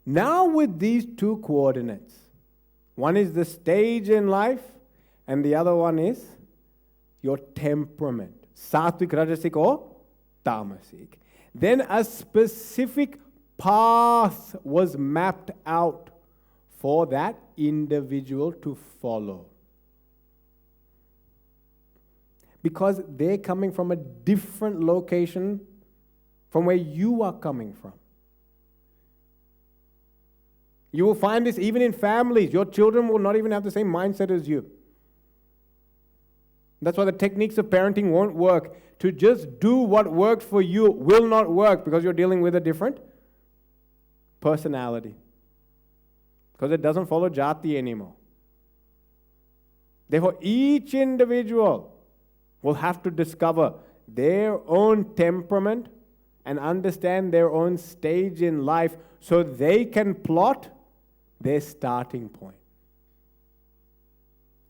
Now with these two coordinates, one is the stage in life and the other one is your temperament, sattvic, rajasic or tamasic. Then a specific path was mapped out for that individual to follow. Because they're coming from a different location from where you are coming from. You will find this even in families. Your children will not even have the same mindset as you. That's why the techniques of parenting won't work. To just do what worked for you will not work because you're dealing with a different personality. Because it doesn't follow jati anymore. Therefore, each individual will have to discover their own temperament and understand their own stage in life so they can plot their starting point.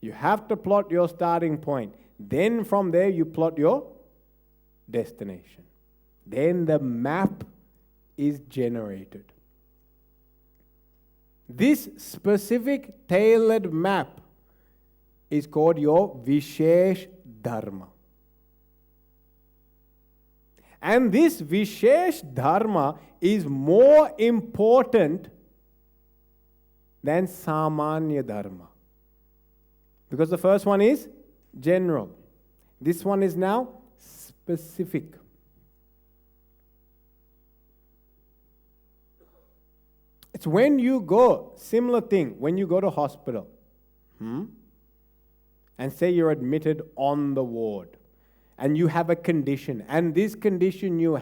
You have to plot your starting point. Then from there you plot your destination. Then the map is generated. This specific tailored map is called your Vishesh Dharma. And this Vishesh Dharma is more important than samanya dharma. Because the first one is general. This one is now specific. It's when you go, similar thing, when you go to hospital, and say you're admitted on the ward, and you have a condition, and this condition you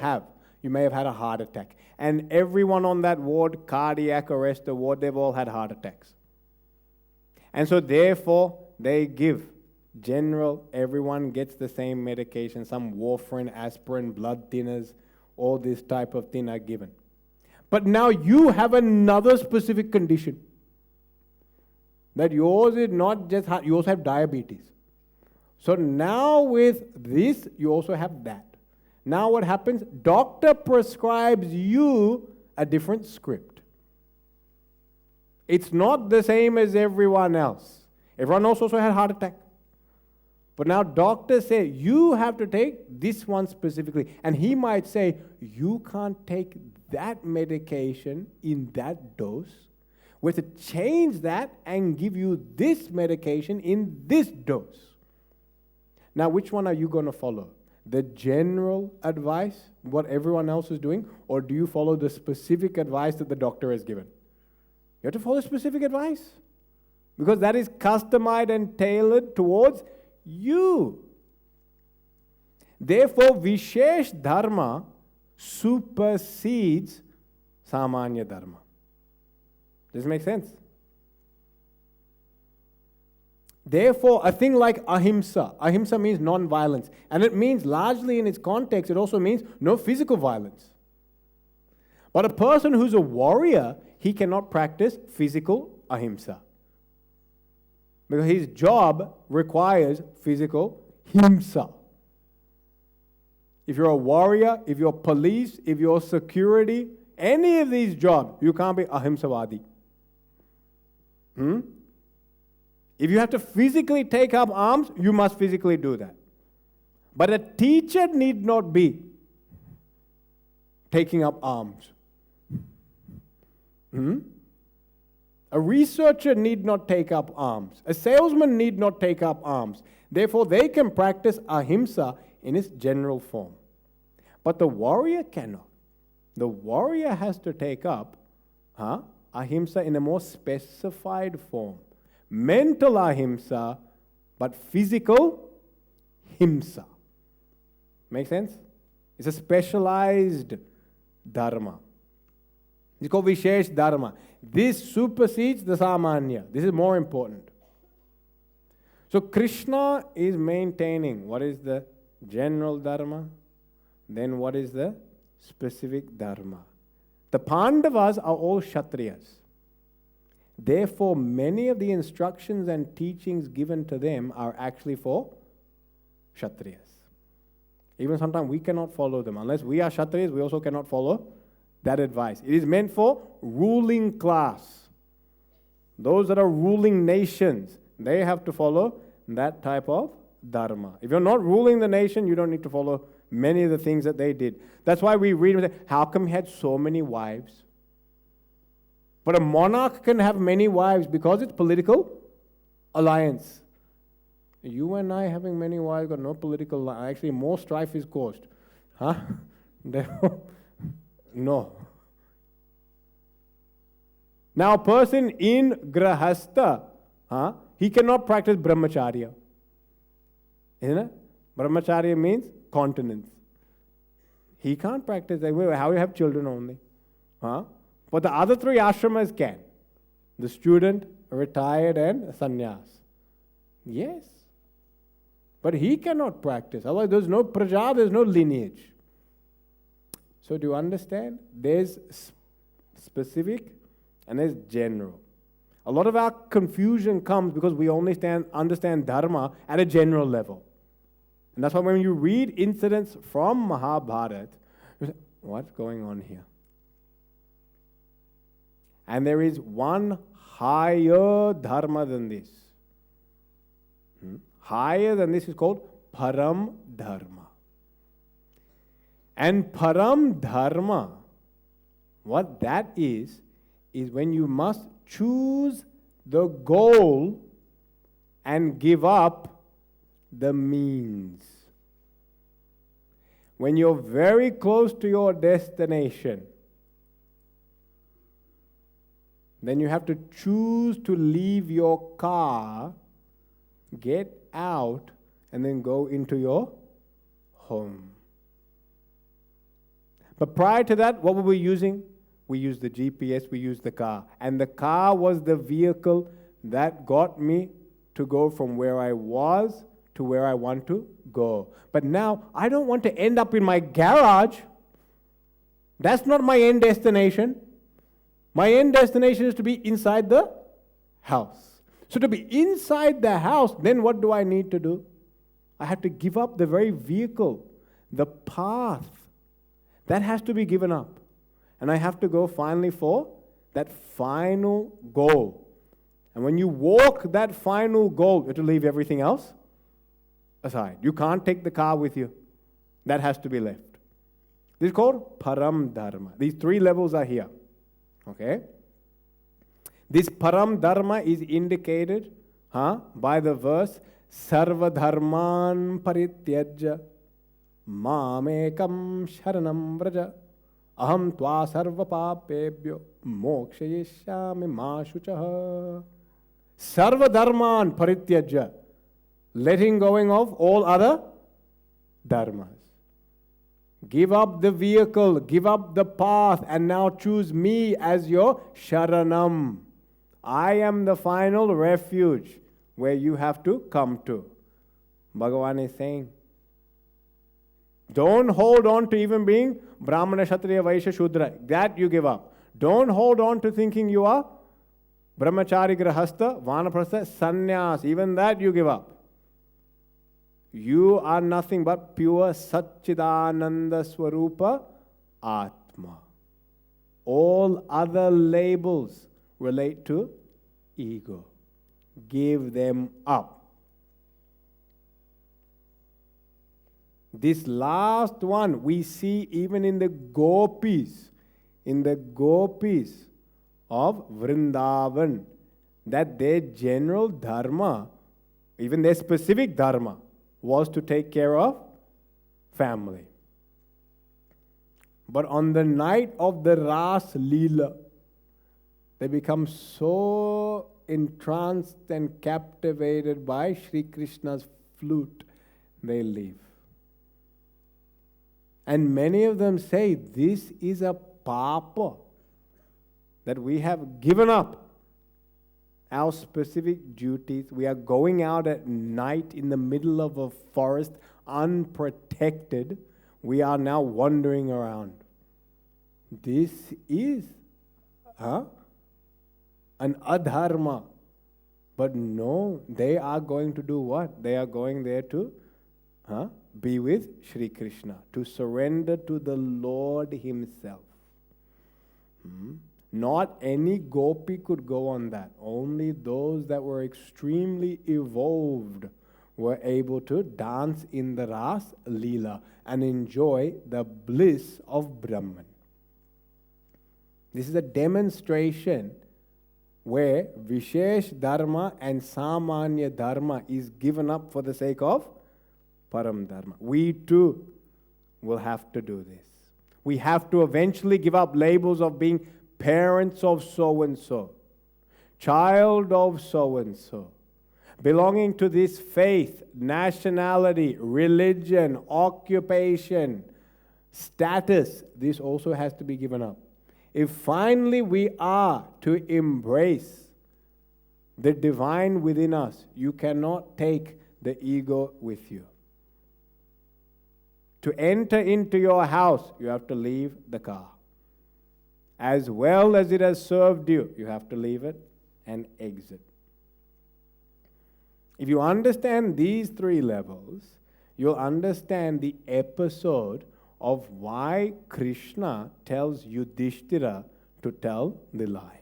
may have had a heart attack, and everyone on that ward, cardiac arrest ward, they've all had heart attacks. And so therefore, they give general, everyone gets the same medication, some warfarin, aspirin, blood thinners, all this type of thing are given. But now you have another specific condition. That yours is not just heart, you also have diabetes. So now with this, you also have that. Now what happens? Doctor prescribes you a different script. It's not the same as everyone else. Everyone else also had heart attack. But now doctors say, you have to take this one specifically. And he might say, you can't take that medication in that dose. We have to change that and give you this medication in this dose. Now, which one are you going to follow? The general advice, what everyone else is doing, or do you follow the specific advice that the doctor has given? You have to follow specific advice. Because that is customized and tailored towards you. Therefore, Vishesh Dharma supersedes Samanya Dharma. Does it make sense? Therefore, a thing like ahimsa. Ahimsa means non-violence. And it means, largely in its context, it also means no physical violence. But a person who's a warrior, he cannot practice physical ahimsa. Because his job requires physical himsa. If you're a warrior, if you're police, if you're security, any of these jobs, you can't be ahimsavadi. If you have to physically take up arms, you must physically do that. But a teacher need not be taking up arms. A researcher need not take up arms. A salesman need not take up arms. Therefore, they can practice ahimsa in its general form. But the warrior cannot. The warrior has to take up ahimsa in a more specified form. Mental ahimsa, but physical himsa. Make sense? It's a specialized dharma. It's called Vishesh Dharma. This supersedes the Samanya. This is more important. So Krishna is maintaining what is the general dharma, then what is the specific dharma. The Pandavas are all Kshatriyas. Therefore, many of the instructions and teachings given to them are actually for Kshatriyas. Even sometimes we cannot follow them. Unless we are Kshatriyas, we also cannot follow that advice. It is meant for ruling class. Those that are ruling nations, they have to follow that type of dharma. If you're not ruling the nation, you don't need to follow many of the things that they did. That's why we read, how come he had so many wives? But a monarch can have many wives because it's political alliance. You and I having many wives got no political alliance. Actually, more strife is caused. No. Now, a person in grahastha, he cannot practice brahmacharya. Isn't it? Brahmacharya means continence. He can't practice that way. How you have children only? But the other three ashramas can. The student, retired, and sannyas. Yes. But he cannot practice. Otherwise, there's no praja, there's no lineage. So do you understand? There's specific and there's general. A lot of our confusion comes because we only understand dharma at a general level. And that's why when you read incidents from Mahabharat, you say, what's going on here? And there is one higher dharma than this. Higher than this is called param dharma. And param dharma, what that is when you must choose the goal and give up the means. When you're very close to your destination, then you have to choose to leave your car, get out, and then go into your home. But prior to that, what were we using? We used the GPS, we used the car. And the car was the vehicle that got me to go from where I was to where I want to go. But now, I don't want to end up in my garage. That's not my end destination. My end destination is to be inside the house. So to be inside the house, then what do I need to do? I have to give up the very vehicle, the path. That has to be given up. And I have to go finally for that final goal. And when you walk that final goal, you have to leave everything else aside. You can't take the car with you. That has to be left. This is called Param Dharma. These three levels are here. Okay? This Param Dharma is indicated by the verse Sarva Dharman Parityajya Mamekam Sharanam Vraja Aham Tva Sarva Papebhyo Mokshayishyami Ma Shuchaha. Sarva Dharman Parityajya, letting going of all other dharmas. Give up the vehicle, give up the path, and now choose me as your Sharanam. I am the final refuge where you have to come to. Bhagavan is saying, don't hold on to even being Brahmana, Kshatriya, Vaishya, Shudra. That you give up. Don't hold on to thinking you are Brahmachari, Grahastha, Vanaprastha, Sannyas. Even that you give up. You are nothing but pure Satchidananda Swarupa Atma. All other labels relate to ego. Give them up. This last one we see even in the gopis of Vrindavan, that their general dharma, even their specific dharma, was to take care of family. But on the night of the Ras Leela, they become so entranced and captivated by Sri Krishna's flute, they leave. And many of them say, this is a papa, that we have given up our specific duties. We are going out at night in the middle of a forest, unprotected. We are now wandering around. This is an adharma. But no, they are going to do what? They are going there to be with Sri Krishna, to surrender to the Lord Himself. Not any gopi could go on that. Only those that were extremely evolved were able to dance in the Ras Leela and enjoy the bliss of Brahman. This is a demonstration where Vishesh Dharma and Samanya Dharma is given up for the sake of Param Dharma. We too will have to do this. We have to eventually give up labels of being parents of so-and-so, child of so-and-so, belonging to this faith, nationality, religion, occupation, status. This also has to be given up. If finally we are to embrace the divine within us, you cannot take the ego with you. To enter into your house, you have to leave the car. As well as it has served you, you have to leave it and exit. If you understand these three levels, you'll understand the episode of why Krishna tells Yudhishthira to tell the lie.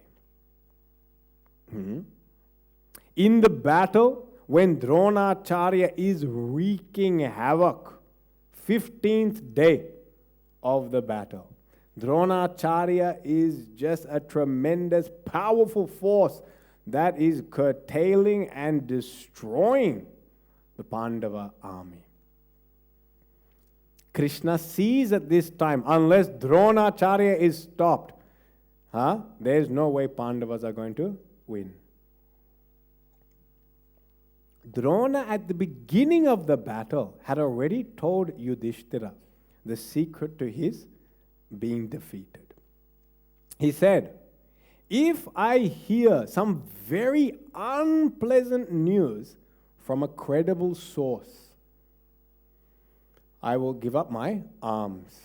In the battle, when Dronacharya is wreaking havoc, 15th day of the battle, Dronacharya is just a tremendous, powerful force that is curtailing and destroying the Pandava army. Krishna sees at this time, unless Dronacharya is stopped, there's no way Pandavas are going to win. Drona at the beginning of the battle had already told Yudhishthira the secret to his being defeated. He said, if I hear some very unpleasant news from a credible source, I will give up my arms.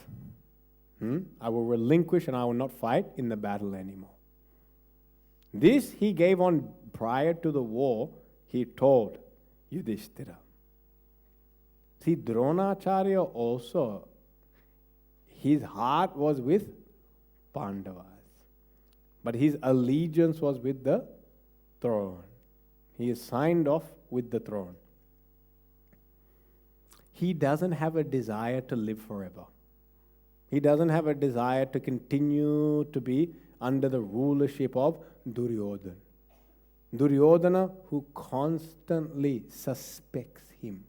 I will relinquish and I will not fight in the battle anymore. This he gave on prior to the war, he told Yudhishthira. See, Dronacharya also, his heart was with Pandavas, but his allegiance was with the throne. He is signed off with the throne. He doesn't have a desire to live forever. He doesn't have a desire to continue to be under the rulership of Duryodhana. Duryodhana, who constantly suspects him,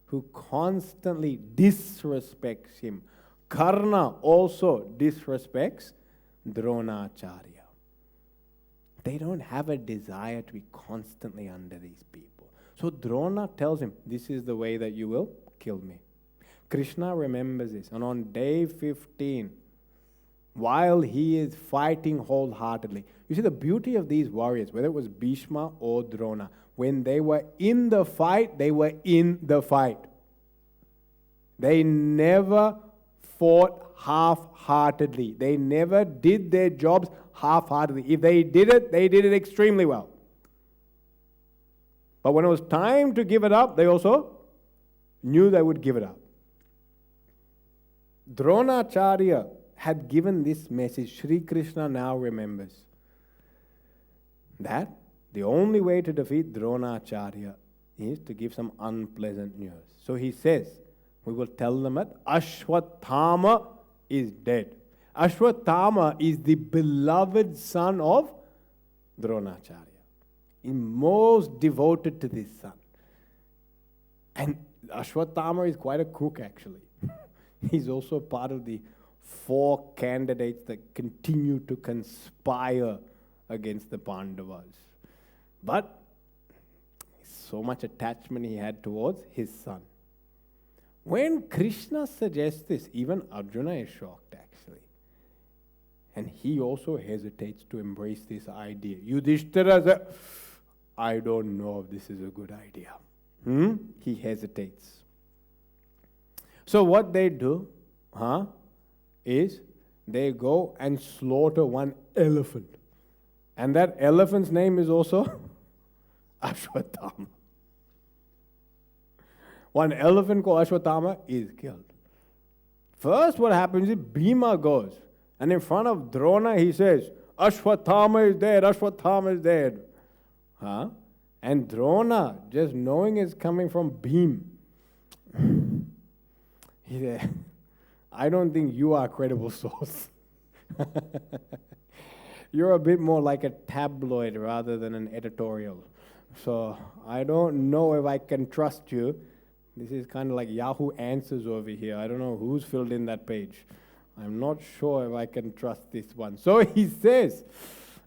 who constantly disrespects him. Karna also disrespects Dronacharya. They don't have a desire to be constantly under these people. So Drona tells him, this is the way that you will kill me. Krishna remembers this. And on day 15, while he is fighting wholeheartedly, you see the beauty of these warriors, whether it was Bhishma or Drona, when they were in the fight, they were in the fight. They never fought half-heartedly. They never did their jobs half-heartedly. If they did it extremely well. But when it was time to give it up, they also knew they would give it up. Dronacharya had given this message. Sri Krishna now remembers that the only way to defeat Dronacharya is to give some unpleasant news. So he says, we will tell them that Ashwathama is dead. Ashwathama is the beloved son of Dronacharya. He's most devoted to this son. And Ashwathama is quite a crook actually. He's also part of the 4 candidates that continue to conspire against the Pandavas. But so much attachment he had towards his son. When Krishna suggests this, even Arjuna is shocked actually. And he also hesitates to embrace this idea. Yudhishthira says, I don't know if this is a good idea. He hesitates. So what they do is they go and slaughter one elephant. And that elephant's name is also Ashwathama. One elephant called Ashwathama is killed. First what happens is Bhima goes. And in front of Drona he says, Ashwathama is dead, Ashwathama is dead. And Drona, just knowing it's coming from Bhim, he said, I don't think you are a credible source. You're a bit more like a tabloid rather than an editorial. So I don't know if I can trust you. This is kind of like Yahoo Answers over here. I don't know who's filled in that page. I'm not sure if I can trust this one. So he says,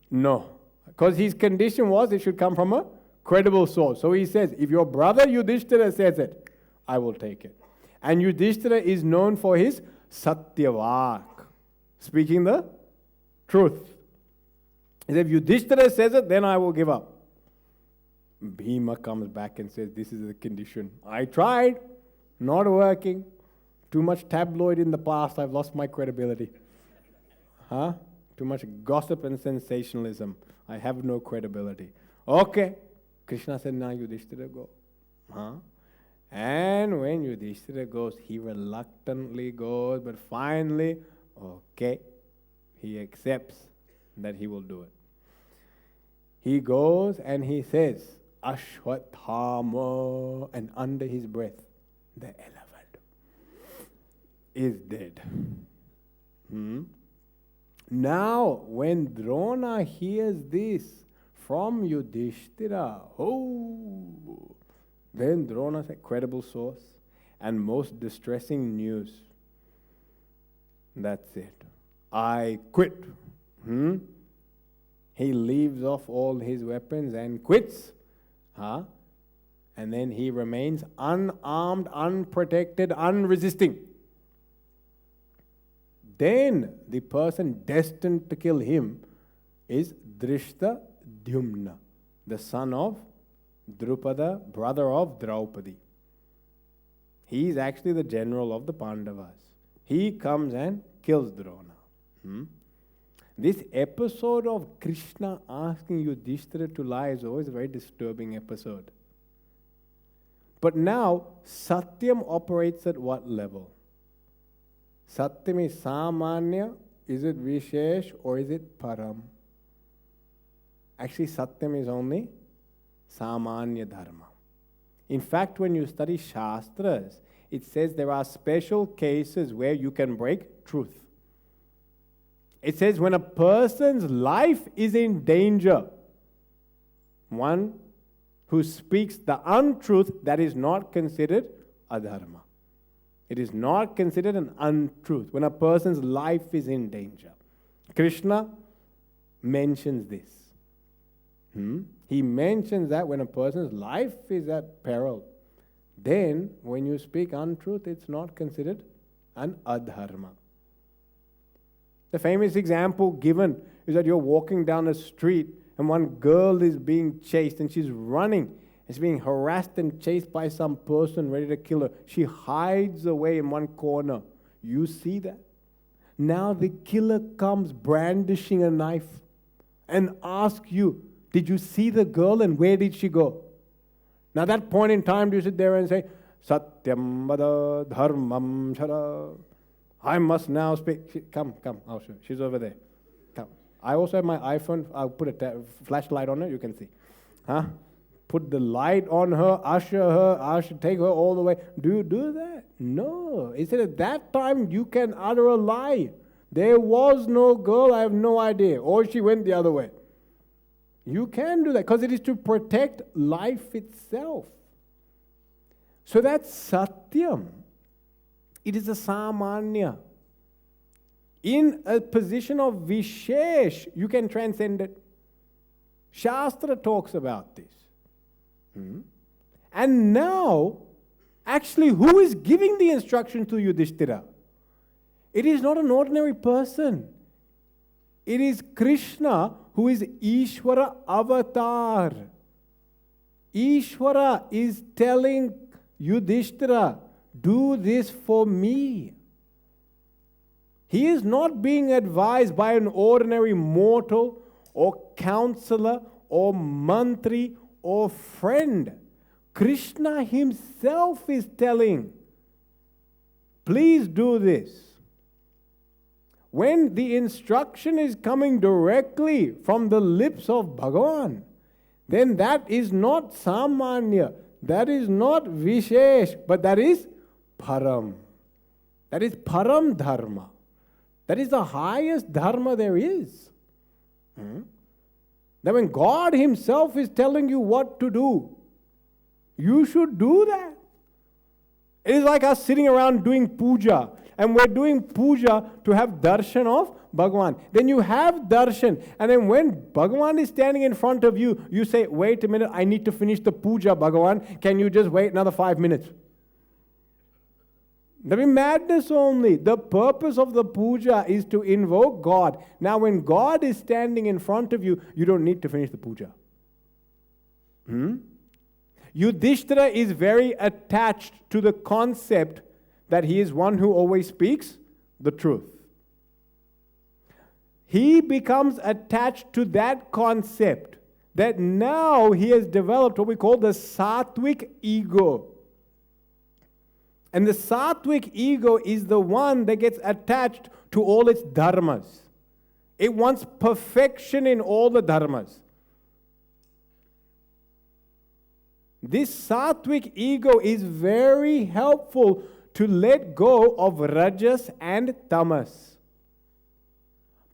no. Because his condition was it should come from a credible source. So he says, if your brother Yudhishthira says it, I will take it. And Yudhishthira is known for his Satyavak, speaking the truth. He said, if Yudhishthira says it, then I will give up. Bhima comes back and says, this is the condition. I tried, not working. Too much tabloid in the past, I've lost my credibility. Too much gossip and sensationalism. I have no credibility. Okay. Krishna said, now Yudhishthira go. And when Yudhishthira goes, he reluctantly goes, but finally, okay, he accepts that he will do it. He goes and he says, Ashwathama, and under his breath, the elephant is dead. Now, when Drona hears this from Yudhishthira, then Drona said, credible source and most distressing news. That's it. I quit. He leaves off all his weapons and quits. And then he remains unarmed, unprotected, unresisting. Then the person destined to kill him is Drishtadyumna, the son of Drupada, brother of Draupadi. He is actually the general of the Pandavas. He comes and kills Drona. This episode of Krishna asking Yudhishthira to lie is always a very disturbing episode. But now, Satyam operates at what level? Satyam is Samanya, is it Vishesh, or is it Param? Actually, Satyam is only Samanya Dharma. In fact, when you study Shastras, it says there are special cases where you can break truth. It says when a person's life is in danger, one who speaks the untruth, that is not considered adharma. It is not considered an untruth when a person's life is in danger. Krishna mentions this. He mentions that when a person's life is at peril, then when you speak untruth, it's not considered an adharma. The famous example given is that you're walking down a street and one girl is being chased and she's running. She's being harassed and chased by some person ready to kill her. She hides away in one corner. You see that? Now the killer comes brandishing a knife and asks you, did you see the girl and where did she go? Now at that point in time, do you sit there and say, Satyam vada dharmam shara. I must now speak. Come, I'll show you. She's over there. Come. I also have my iPhone. I'll put a flashlight on her. You can see. Put the light on her, usher, take her all the way. Do you do that? No. He said at that time you can utter a lie. There was no girl. I have no idea. Or she went the other way. You can do that because it is to protect life itself. So that's Satyam. It is a Samanya. In a position of Vishesh, you can transcend it. Shastra talks about this. And now, actually, who is giving the instruction to Yudhishthira? It is not an ordinary person. It is Krishna who is Ishvara Avatar. Ishvara is telling Yudhishthira, do this for me. He is not being advised by an ordinary mortal or counselor or mantri or friend. Krishna himself is telling, please do this. When the instruction is coming directly from the lips of Bhagavan, then that is not Samanya, that is not Vishesh, but that is Param. That is Param Dharma. That is the highest Dharma there is. That when God himself is telling you what to do, you should do that. It is like us sitting around doing puja, and we're doing puja to have darshan of Bhagavan. Then you have darshan, and then when Bhagavan is standing in front of you, you say, wait a minute, I need to finish the puja, Bhagavan. Can you just wait another 5 minutes? That be madness only. The purpose of the puja is to invoke God. Now when God is standing in front of you, you don't need to finish the puja. Yudhishthira is very attached to the concept that he is one who always speaks the truth. He becomes attached to that concept that now he has developed what we call the sattvic ego. And the sattvic ego is the one that gets attached to all its dharmas. It wants perfection in all the dharmas. This sattvic ego is very helpful to let go of rajas and tamas.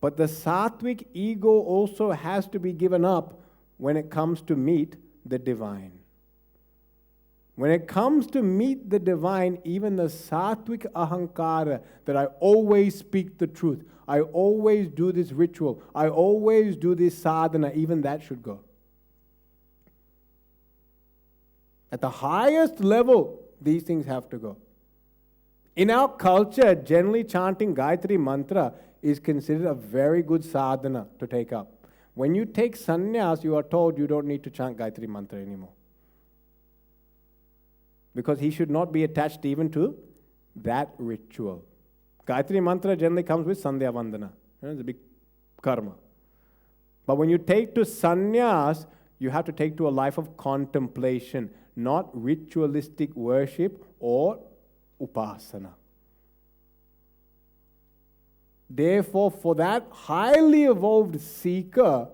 But the sattvic ego also has to be given up when it comes to meet the divine. When it comes to meet the divine, even the sattvic ahankara, that I always speak the truth, I always do this ritual, I always do this sadhana, even that should go. At the highest level, these things have to go. In our culture, generally chanting Gayatri Mantra is considered a very good sadhana to take up. When you take sannyas, you are told you don't need to chant Gayatri Mantra anymore. Because he should not be attached even to that ritual. Gayatri Mantra generally comes with Sandhya Vandana. It's a big karma. But when you take to sannyas, you have to take to a life of contemplation, not ritualistic worship or upasana. Therefore, for that highly evolved seeker,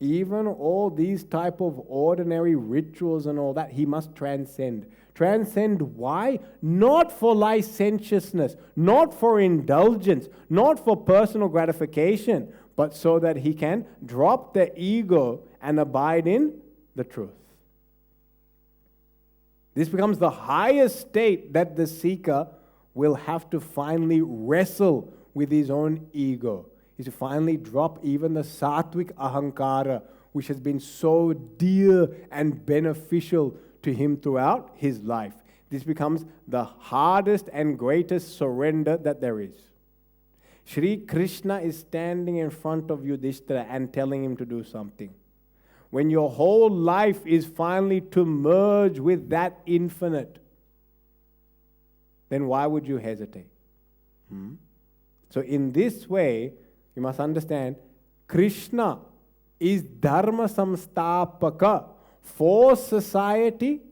even all these type of ordinary rituals and all that, he must transcend. Transcend why? Not for licentiousness, not for indulgence, not for personal gratification, but so that he can drop the ego and abide in the truth. This becomes the highest state that the seeker will have to finally wrestle with his own ego. Is to finally drop even the sattvic ahankara, which has been so dear and beneficial to him throughout his life. This becomes the hardest and greatest surrender that there is. Shri Krishna is standing in front of Yudhishthira and telling him to do something. When your whole life is finally to merge with that infinite, then why would you hesitate? So in this way, you must understand, Krishna is dharma samstapaka for society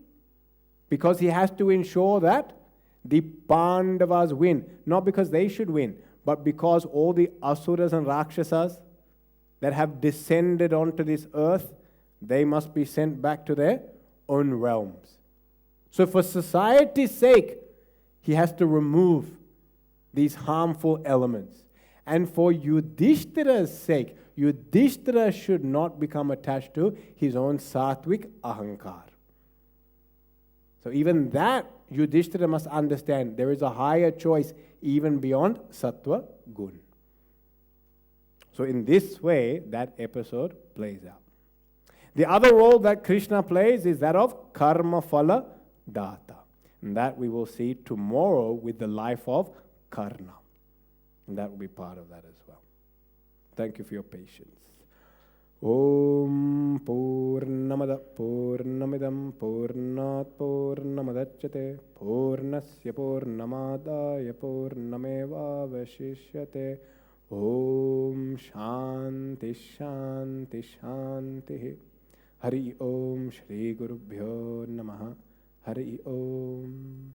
because he has to ensure that the Pandavas win. Not because they should win, but because all the asuras and rakshasas that have descended onto this earth, they must be sent back to their own realms. So for society's sake, he has to remove these harmful elements. And for Yudhishthira's sake, Yudhishthira should not become attached to his own sattvic ahankar. So even that, Yudhishthira must understand there is a higher choice even beyond sattva gun. So in this way, that episode plays out. The other role that Krishna plays is that of karma phala data. And that we will see tomorrow with the life of Karna. And that will be part of that as well. Thank you for your patience. Om Purnamada Purnamidam Purnat Purnamadachyate Purnasya Purnamadaya Purnameva Vashishyate Om Shanti Shanti Shanti Hari Om Shri Gurubhyo Namaha Hari Om.